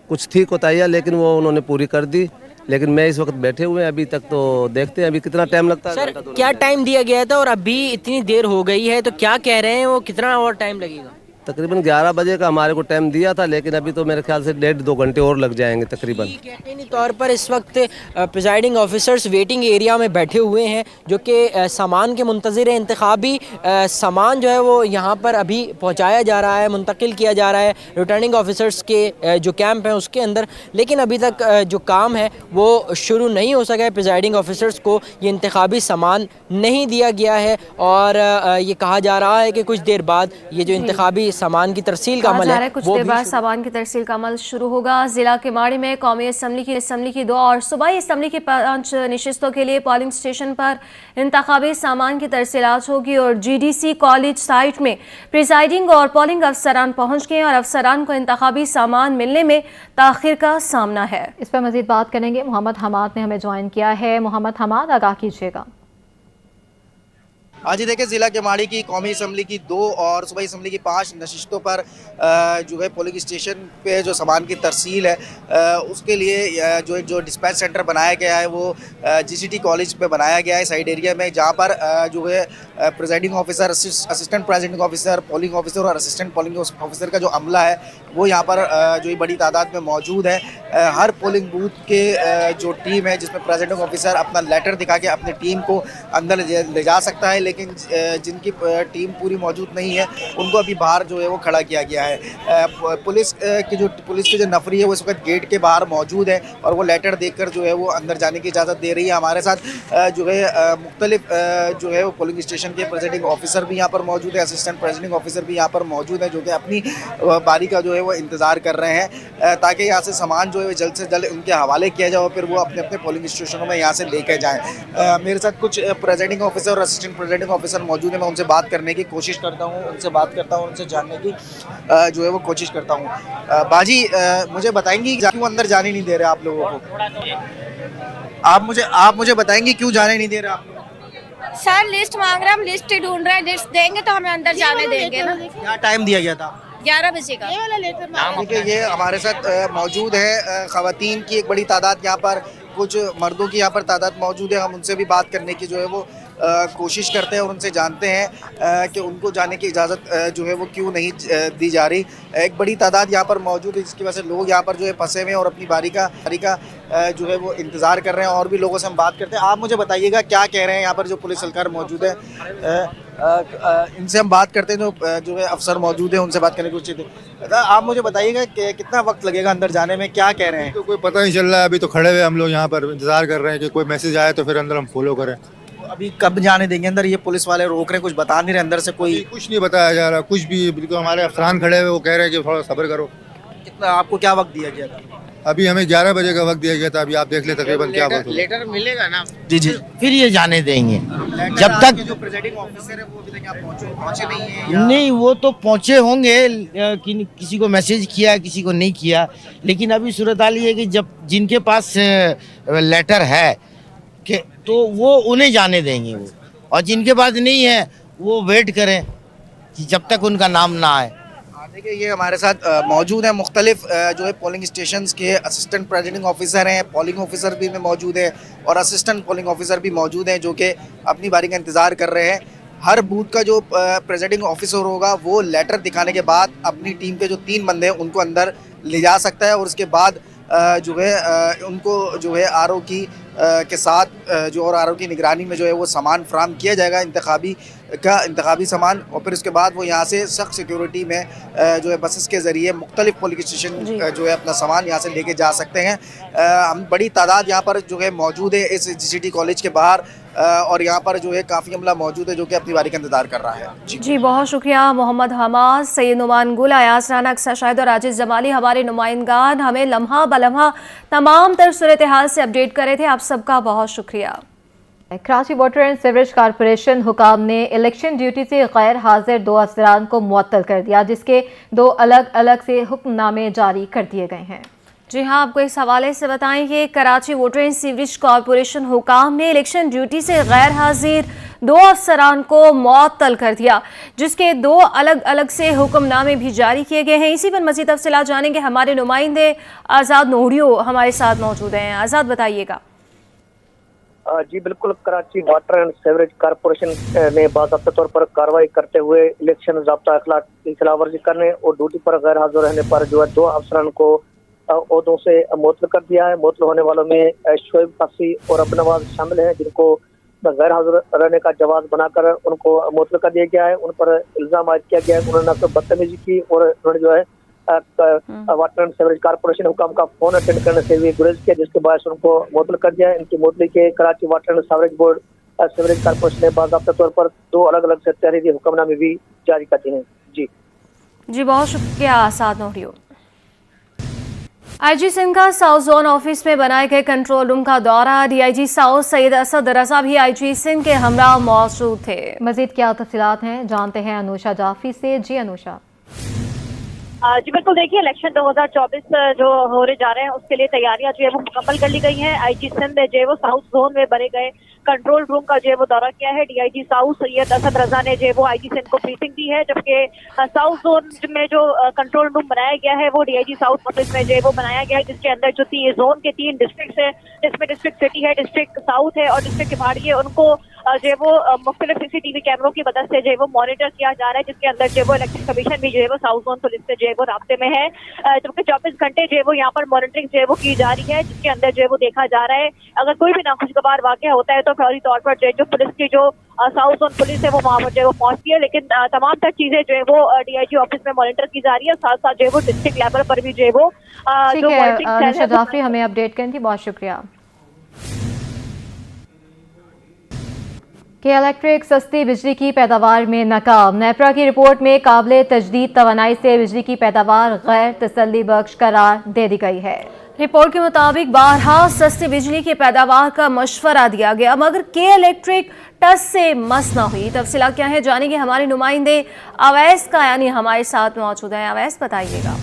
कुछ थी कोताहियाँ लेकिन वो उन्होंने पूरी कर दी, लेकिन मैं इस वक्त बैठे हुए हैं अभी तक, तो देखते हैं अभी कितना टाइम लगता है। सर क्या टाइम दिया गया था और अभी इतनी देर हो गई है, तो क्या कह रहे हैं वो कितना और टाइम लगेगा? तकरीबन 11 बजे का हमारे को टाइम दिया था, लेकिन अभी तो मेरे ख्याल से 1.5-2 घंटे और लग जाएंगे तकरीबन। यकीनी तौर पर इस वक्त प्रिजाइडिंग ऑफिसर्स वेटिंग एरिया में बैठे हुए हैं, जो कि सामान के मुंतज़िर हैं। इंतखाबी सामान जो है वो यहाँ पर अभी पहुँचाया जा रहा है, मुंतकिल किया जा रहा है रिटर्निंग ऑफिसर्स के जो कैंप हैं उसके अंदर, लेकिन अभी तक जो काम है वो शुरू नहीं हो सका है। प्रिजाइडिंग ऑफिसर्स को ये इंतखाबी सामान नहीं दिया गया है और ये कहा जा रहा है कि कुछ देर बाद ये जो इंतखाबी सामान की तरसील का अमल है कुछ देर बाद सामान की तरसील का अमल शुरू होगा। जिला केमाड़ी में कौमी असम्बली की 2 और सूबाई असम्बली की 5 नशिस्तों के लिए पोलिंग स्टेशन पर इंतखाबी सामान की तरसीलात होगी और GDC कॉलेज साइट में प्रिजाइडिंग और पोलिंग अफसरान पहुंच गए और अफसरान को इंतखाबी सामान मिलने में ताखिर का सामना है। इस पर मजीद बात करेंगे, मोहम्मद हमाद ने हमें ज्वाइन किया है। मोहम्मद हमाद, आगाह कीजिएगा। आज ही देखिए ज़िला केमाड़ी की कौमी असम्बली की 2 और सूबाई असम्बली की 5 नशिस्तों पर जो है पोलिंग स्टेशन पे जो सामान की तरसील है उसके लिए जो डिस्पैच सेंटर बनाया गया है वो GCT कॉलेज पे बनाया गया है साइड एरिया में, जहाँ पर जो है presiding officer, assistant presiding officer, polling officer और असिस्टेंट पोलिंग ऑफिसर का जो अमला है वो यहाँ पर जो बड़ी तादाद में मौजूद है। हर पोलिंग बूथ के जो टीम है जिसमें प्रेसिडिंग ऑफिसर अपना लेटर दिखा के अपनी टीम को अंदर ले जा सकता है, लेकिन जिनकी टीम पूरी मौजूद नहीं है उनको अभी बाहर जो है वो खड़ा किया गया है। पुलिस की जो नफरी है वो इस वक्त गेट के बाहर मौजूद है और वो लेटर देकर जो है वो अंदर जाने की इजाज़त दे रही है। हमारे साथ जो है मुख्तलिफ जो है वो पोलिंग स्टेशन के प्रेसिडिंग ऑफिसर भी यहाँ पर मौजूद है, असिस्टेंट प्रेसिडिंग ऑफिसर भी यहाँ पर मौजूद है, जो कि अपनी बारी का जो है वो इंतज़ार कर रहे हैं ताकि यहाँ से सामान जो है जल्द से जल्द उनके हवाले किया जाए और फिर वो अपने अपने पोलिंग स्टेशनों में यहाँ से लेकर जाएँ। मेरे साथ कुछ प्रेसिडिंग ऑफिसर और असिस्टेंट प्रेसिडिंग ऑफिसर मौजूद है, मैं उनसे बात करने की कोशिश करता हूँ, उनसे जानने की जो है वो कोशिश करता हूँ। बाजी मुझे बताएंगी क्यों अंदर जाने नहीं दे रहे आप लोगों को? आप मुझे बताएंगी क्यों जाने नहीं दे रहे आप लोग? सर लिस्ट मांग रहे हैं, हम लिस्ट ढूंढ रहे हैं, लिस्ट देंगे तो हमें अंदर जाने देंगे ना। क्या टाइम दिया गया था? 11 बजे का। देखिए ये हमारे साथ मौजूद है खवातीन की एक बड़ी तादाद, यहाँ पर कुछ मर्दों की यहाँ पर तादाद मौजूद है। हम उनसे भी बात करने की जो है वो कोशिश करते हैं और उनसे जानते हैं कि उनको जाने की इजाज़त जो है वो क्यों नहीं दी जा रही। एक बड़ी तादाद यहाँ पर मौजूद है जिसकी वजह से लोग यहाँ पर जो है फंसे हुए हैं और अपनी बारी का जो है वो इंतज़ार कर रहे हैं। और भी लोगों से हम बात करते हैं। आप मुझे बताइएगा क्या कह रहे हैं यहाँ पर जो पुलिस एहलकार मौजूद है, इनसे हम बात करते हैं जो है अफसर मौजूद है, उनसे बात करने की कोशिश करते हैं। आप मुझे बताइएगा कि कितना वक्त लगेगा अंदर जाने में, क्या कह रहे हैं? तो कोई पता नहीं चल रहा है, अभी तो खड़े हुए हम लोग यहाँ पर इंतजार कर रहे हैं कि कोई मैसेज आए तो फिर अंदर हम फॉलो करें। अभी कब जाने देंगे अंदर? ये पुलिस वाले रोक रहे हैं, कुछ बता नहीं रहे अंदर से कोई? कुछ नहीं बताया जा रहा, कुछ भी। बिल्कुल हमारे अफसरान खड़े हुए वो कह रहे हैं कि थोड़ा सब्र करो। कितना आपको क्या वक्त दिया गया था? अभी हमें 11 बजे का वक्त दिया गया था, अभी आप देख ले तकरीबन क्या वक्त। लेटर मिलेगा ना जी, फिर ये जाने देंगे। जब तक जो प्रेसिडिंग ऑफिसर है वो अभी तक यहाँ पहुंचे नहीं है? नहीं, वो तो पहुंचे होंगे, किसी को मैसेज किया किसी को नहीं किया, लेकिन अभी सूरत हाल ये है कि जब जिनके पास लेटर है कि तो वो उन्हें जाने देंगे वो, और जिनके पास नहीं है वो वेट करें कि जब तक उनका नाम ना आए। देखिए ये हमारे साथ मौजूद है मुख्तलिफ जो है पोलिंग स्टेशंस के असिस्टेंट प्रेसिडिंग ऑफिसर हैं, पोलिंग ऑफिसर भी में मौजूद है और असिस्टेंट पोलिंग ऑफिसर भी मौजूद हैं जो कि अपनी बारी का इंतज़ार कर रहे हैं। हर बूथ का जो प्रेसिडिंग ऑफिसर होगा वो लेटर दिखाने के बाद अपनी टीम के जो 3 बंदे हैं उनको अंदर ले जा सकता है और उसके बाद जो है उनको जो है आरओ की के साथ जो और आरओ की निगरानी में जो है वो सामान फराहम किया जाएगा, इंतखाबी सामान, और फिर उसके बाद वो यहाँ से सख्त सिक्योरिटी में जो है बसेस के ज़रिए मुख्तलिफ पोलिंग स्टेशन जो है अपना सामान यहाँ से लेके जा सकते हैं। हम बड़ी तादाद यहाँ पर जो है मौजूद है इस GCT कॉलेज के बाहर और यहाँ पर जो है काफ़ी अमला मौजूद है जो कि अपनी बारी का इंतजार कर रहा है। जी बहुत शुक्रिया मोहम्मद हमाद, सैयद नुमान गुल, अयाज राना, अक्सर शाहिद और राजेश जमाली हमारे नुमाइंदगान हमें लम्हा बलम्हा तमाम तर सूरत हाल से अपडेट कर रहे थे। आप सबका बहुत शुक्रिया। Karachi water and sewerage corporation हुकाम ने इलेक्शन ड्यूटी से गैर हाजिर 2 अफसरान को मुअत्तल कर दिया, जिसके 2 अलग अलग से हुक्मनामे जारी कर दिए गए हैं। जी हाँ, आपको इस हवाले से बताएं कि Karachi water and sewerage corporation हुकाम ने इलेक्शन ड्यूटी से गैर हाजिर 2 अफसरान को मुअत्तल कर दिया, जिसके 2 अलग अलग से हुक्मनामे भी जारी किए गए हैं। इसी पर मज़ीद तफसीलात जानेंगे, हमारे नुमाइंदे आज़ाद नोहरियो हमारे साथ मौजूद हैं। आज़ाद, बताइएगा। जी बिल्कुल, Karachi water and sewerage corporation ने बाज़ाब्ता तौर पर कार्रवाई करते हुए इलेक्शन ज़ाब्ता अखलाक की खिलाफवर्जी करने और ड्यूटी पर गैर हाजिर रहने पर जो है 2 अफसरान को ओहदों से मुअत्तल कर दिया है। मुअत्तल होने वालों में शोएब कासी और अबनवाज शामिल हैं, जिनको गैर हाजिर रहने का जवाब बनाकर उनको मुअत्तल कर दिया गया है। उन पर इल्ज़ाम आयद किया गया है उन्होंने न सिर्फ बदतमीजी की और उन्होंने जो है वाटर एंड सीवरेज कॉरपोरेशन हुकाम का फोन अटेंड करने से भी गुरेज किया, जिसके बाद उनको मुअत्तल कर दिया है। इनकी मुअत्तली के Karachi water and sewerage board sewerage corporation ने बाज़ाब्ता तौर पर 2 अलग अलग से तहरीरी हुक्मनामे भी जारी कर दिए हैं। जी बहुत शुक्रिया आज़ाद नोहरियो। आईजी सिंध का साउथ जोन ऑफिस में बनाए गए कंट्रोल रूम का दौरा, डीआईजी साउथ सैयद असद रजा भी आईजी सिंध के हमरा मौजूद थे। मजीद क्या तफसीलात हैं, जानते हैं अनुषा जाफी से। जी अनुषा। जी बिल्कुल, देखिए इलेक्शन 2024 जो होने जा रहे हैं उसके लिए तैयारियां जो है वो मुकम्मल कर ली गई हैं। आईजी सिंध ने जो है वो साउथ जोन में बने गए कंट्रोल रूम का जो है वो दौरा किया है। डीआईजी साउथ सैयद असद रजा ने जो है वो आईजी सिंध को ब्रीफिंग दी है, जबकि साउथ जोन में जो कंट्रोल रूम बनाया गया है वो डीआईजी साउथ ऑफिस में जो है वो बनाया गया है, जिसके अंदर जो जोन के 3 डिस्ट्रिक्ट है, जिसमें डिस्ट्रिक्ट सिटी है, डिस्ट्रिक्ट साउथ है और डिस्ट्रिक्ट किवाड़ी है, उनको जो है वो मुख्तलिफ सीसीटीवी कैमरों की मदद से जो है वो मॉनिटर किया जा रहा है, जिसके अंदर जो है वो इलेक्शन कमीशन भी जो है वो साउथ जोन पुलिस से जो है वो राब्ते में है। जबकि 24 घंटे जो है वो यहाँ पर मॉनिटरिंग जो है वो की जा रही है, जिसके अंदर जो है वो देखा जा रहा है अगर कोई भी नाखुशगवार वाक़या होता है तो फौरी तौर पर जो पुलिस की जो साउथ जोन पुलिस है वो वहाँ पर जो है वो पहुंचती है। लेकिन तमाम तर चीजें जो है वो डीआईजी ऑफिस में मॉनिटर की जा रही है, साथ साथ जो है वो डिस्ट्रिक्ट लेवल पर भी जो है वो ठीक है। अनुषा जाफरी हमें अपडेट करनी थी, बहुत शुक्रिया। के इलेक्ट्रिक सस्ती बिजली की पैदावार में नाकाम, नेपरा की रिपोर्ट में काबिल तजदीद तवानाई से बिजली की पैदावार गैर तसल्ली बख्श करार दे दी गई है। रिपोर्ट के मुताबिक 12 सस्ती बिजली की पैदावार का मशवरा दिया गया, मगर के इलेक्ट्रिक टस से मस न हुई। तफसीलात क्या है जानेंगे, हमारे नुमाइंदे अवैस का यानी हमारे साथ मौजूद है। अवैस, बताइएगा।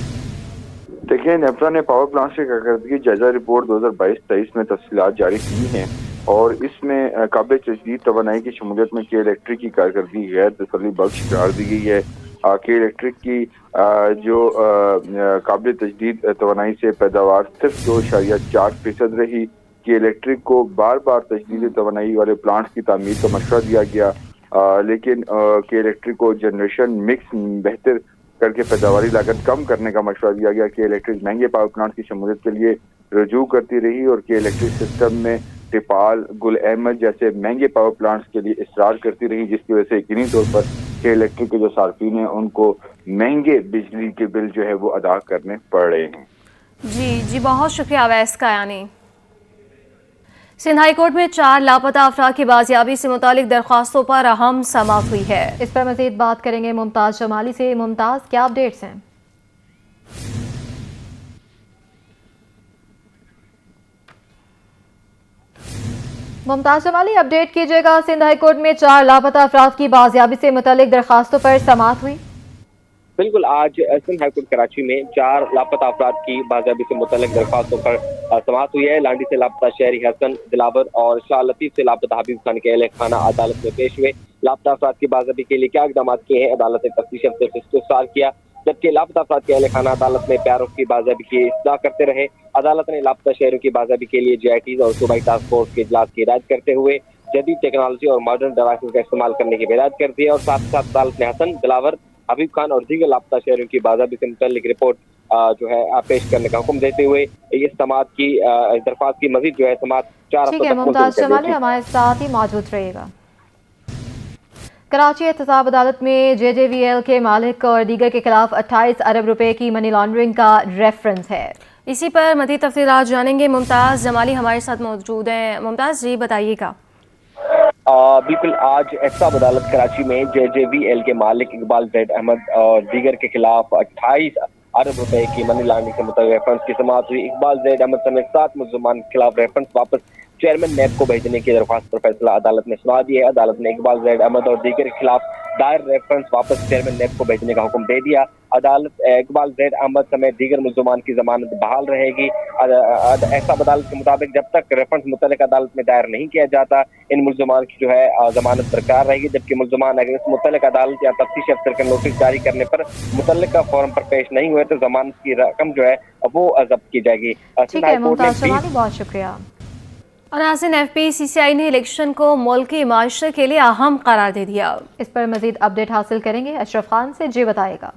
देखिए, नेपरा ने पावर प्लांट की कारकर्दगी जायजा रिपोर्ट 2022-23 में तफसीलात जारी की हैं और इसमें काबिल तजदीद तवानाई की शमूलियत में के इलेक्ट्रिक की कारकर्दगी गैर तसल्ली बख्श करार दी गई है। के इलेक्ट्रिक की जो काबिल तजदीद तवानाई से पैदावार सिर्फ 2.4% रही। के इलेक्ट्रिक को बार बार तजदीद तवानाई वाले प्लांट्स की तामीर का मशवरा दिया गया, लेकिन के इलेक्ट्रिक को जनरेशन मिक्स बेहतर करके पैदावारी लागत कम करने का मशवरा दिया गया। के इलेक्ट्रिक महंगे पावर प्लांट की शमूलियत के लिए रजू करती रही और के इलेक्ट्रिक सिस्टम में टिपाल, गुल अहमद जैसे महंगे पावर प्लांट्स के लिए इसरार करती रही, जिसकी वजह से यकीनी तौर पर के इलेक्ट्रिक के जो सार्फिन हैं उनको महंगे बिजली के बिल जो है वो अदा करने पड़ रहे हैं। जी बहुत शुक्रिया अवैस का यानी। सिंध हाई कोर्ट में 4 लापता अफराद की बाजियाबी से मुतालिक दरख्वास्तों पर अहम समाअत हुई है। इस पर मजीद बात करेंगे मुमताज जमाली से। मुमताज, क्या अपडेट्स हैं? मुमताज जमाली, अपडेट कीजिएगा। सिंध हाई कोर्ट में 4 लापता अफराद की बाजियाबी से मुतालिक दरख्वास्तों पर समाअत हुई। बिल्कुल, आज सिंध हाई कोर्ट कराची में 4 लापता अफराद की बाजियाबी से मुतल्लिक दरख्वास्तों पर समाअत हुई है। लांडी से लापता शहरी हसन दिलावर और शाह लतीफ से लापता हबीब खान के अहले खाना अदालत में पेश हुए। लापता अफराद की बाजियाबी के लिए क्या इक़दाम किए हैं, अदालत ने तफ्तीश अफसर से इस्तफसार किया, जबकि लापता अफराद के अहले खाना अदालत में प्यारों की बाजियाबी की इस्तदा करते रहे। अदालत ने लापता शहरों की बाजियाबी के लिए JITs और सूबाई टास्क फोर्स के इजलास की हिदायत करते हुए जदीद टेक्नोलॉजी और मॉडर्न डिवाइसेस का इस्तेमाल करने की हिदायत कर दी है और साथ साथ अदालत ने हसन दिलावर, हबीब खान और दीगर लापता शहरों की बाजियाबी से मुतल्लिक रिपोर्ट जो है पेश करने का हुक्म देते हुए इस समाअत की दरख्वास्त की मजीद जो है समाअत 4 ठीक है, मुमताज जमाली हमारे साथ ही मौजूद रहेगा। कराची एहतसाब अदालत में JJVL के मालिक और दीगर के खिलाफ 28 अरब रुपए की मनी लॉन्ड्रिंग का रेफरेंस है। इसी पर मज़ीद तफसीलात जानेंगे, मुमताज जमाली हमारे साथ मौजूद हैं। मुमताज जी, बताइएगा। बिल्कुल, आज एहतसाब अदालत कराची में JJVL के मालिक इकबाल जैद अहमद और दीगर के खिलाफ 28 अरब रुपए की मनी लॉन्ड्रिंग से मुताबिक रेफरेंस की समाअत हुई। इकबाल जैद अहमद समेत 7 मुल्ज़मान के खिलाफ रेफरेंस वापस चेयरमैन नैब को भेजने की दरख्वास्त पर फैसला अदालत ने सुना दिया है। अदालत ने इकबाल जैद अहमद और दीगर के खिलाफ दायर रेफरेंस वापस चेयरमैन नैब को भेजने का हुक्म दे दिया। अदालत इकबाल जैद अहमद समेत दीगर मुल्ज़मान की जमानत बहाल रहेगी। एहसाब अदालत के मुताबिक जब तक रेफरेंस मुतल्लिका अदालत में दायर नहीं किया जाता, इन मुल्ज़मान की जो है जमानत बरकरार रहेगी, जबकि मुल्ज़मान अगर इस मुतल्लिका अदालत या तफ्तीशी अफसर के नोटिस जारी करने पर मुतल्लिका फॉर्म पर पेश नहीं हुए तो जमानत की रकम जो है वो जब्त की जाएगी। ठीक है मुमताज शबानी, बहुत शुक्रिया। और नाज़रीन, FPCCI ने इलेक्शन को मुल्की माशरे के लिए अहम करार दे दिया। इस पर मजीद अपडेट हासिल करेंगे अशरफ खान से, जी बताएगा।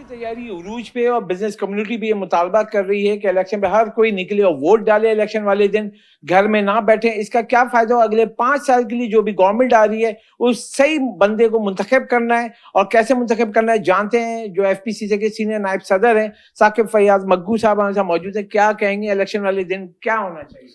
तैयारी उरूज पे और बिजनेस कम्युनिटी भी ये मुतालबा कर रही है कि इलेक्शन पे हर कोई निकले और वोट डाले, इलेक्शन वाले दिन घर में ना बैठे। इसका क्या फायदा हो? अगले 5 साल के लिए जो भी गवर्नमेंट आ रही है उस सही बंदे को मुंतखब करना है, और कैसे मुंतखब करना है जानते हैं। जो FPCCI के सीनियर नायब सदर हैं साकिब फैयाज मग्गू साहब हमारे साथ मौजूद है। क्या कहेंगे, इलेक्शन वाले दिन क्या होना चाहिए?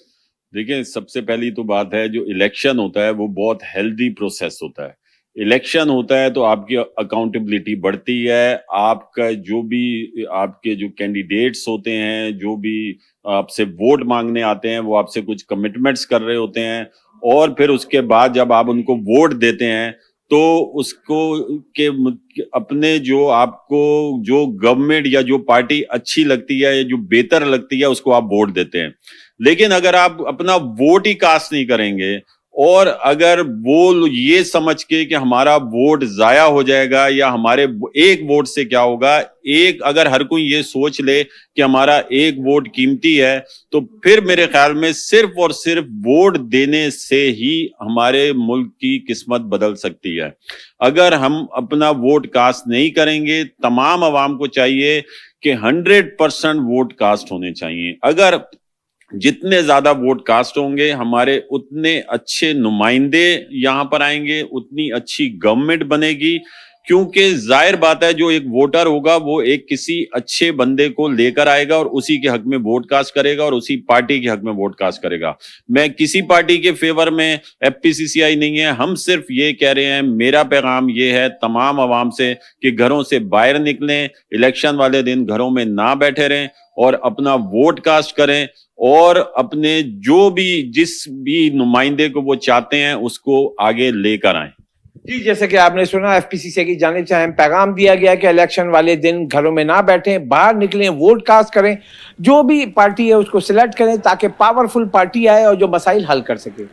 देखिए, सबसे पहली तो बात है, जो इलेक्शन होता है वो बहुत हेल्दी प्रोसेस होता है। इलेक्शन होता है तो आपकी अकाउंटेबिलिटी बढ़ती है, आपका जो भी आपके जो कैंडिडेट्स होते हैं, जो भी आपसे वोट मांगने आते हैं, वो आपसे कुछ कमिटमेंट्स कर रहे होते हैं, और फिर उसके बाद जब आप उनको वोट देते हैं तो उसको के अपने जो आपको जो गवर्नमेंट या जो पार्टी अच्छी लगती है या जो बेहतर लगती है उसको आप वोट देते हैं। लेकिन अगर आप अपना वोट ही कास्ट नहीं करेंगे, और अगर वो ये समझ के कि हमारा वोट जाया हो जाएगा या हमारे एक वोट से क्या होगा, अगर हर कोई ये सोच ले कि हमारा एक वोट कीमती है, तो फिर मेरे ख्याल में सिर्फ और सिर्फ वोट देने से ही हमारे मुल्क की किस्मत बदल सकती है। अगर हम अपना वोट कास्ट नहीं करेंगे, तमाम अवाम को चाहिए कि 100% वोट कास्ट होने चाहिए। अगर जितने ज्यादा वोट कास्ट होंगे, हमारे उतने अच्छे नुमाइंदे यहाँ पर आएंगे, उतनी अच्छी गवर्नमेंट बनेगी। क्योंकि जाहिर बात है, जो एक वोटर होगा वो एक किसी अच्छे बंदे को लेकर आएगा और उसी के हक में वोट कास्ट करेगा और उसी पार्टी के हक में वोट कास्ट करेगा। मैं किसी पार्टी के फेवर में FPCCI नहीं है, हम सिर्फ ये कह रहे हैं, मेरा पैगाम ये है तमाम अवाम से कि घरों से बाहर निकलें, इलेक्शन वाले दिन घरों में ना बैठे रहें और अपना वोट कास्ट करें, और अपने जो भी जिस भी नुमाइंदे को वो चाहते हैं उसको आगे लेकर आएं। जी, जैसे कि आपने सुना, FPCCI की जानिब से अहम पैगाम दिया गया कि इलेक्शन वाले दिन घरों में ना बैठें, बाहर निकलें, वोट कास्ट करें, जो भी पार्टी है उसको सिलेक्ट करें ताकि पावरफुल पार्टी आए और जो मसाइल हल कर सके।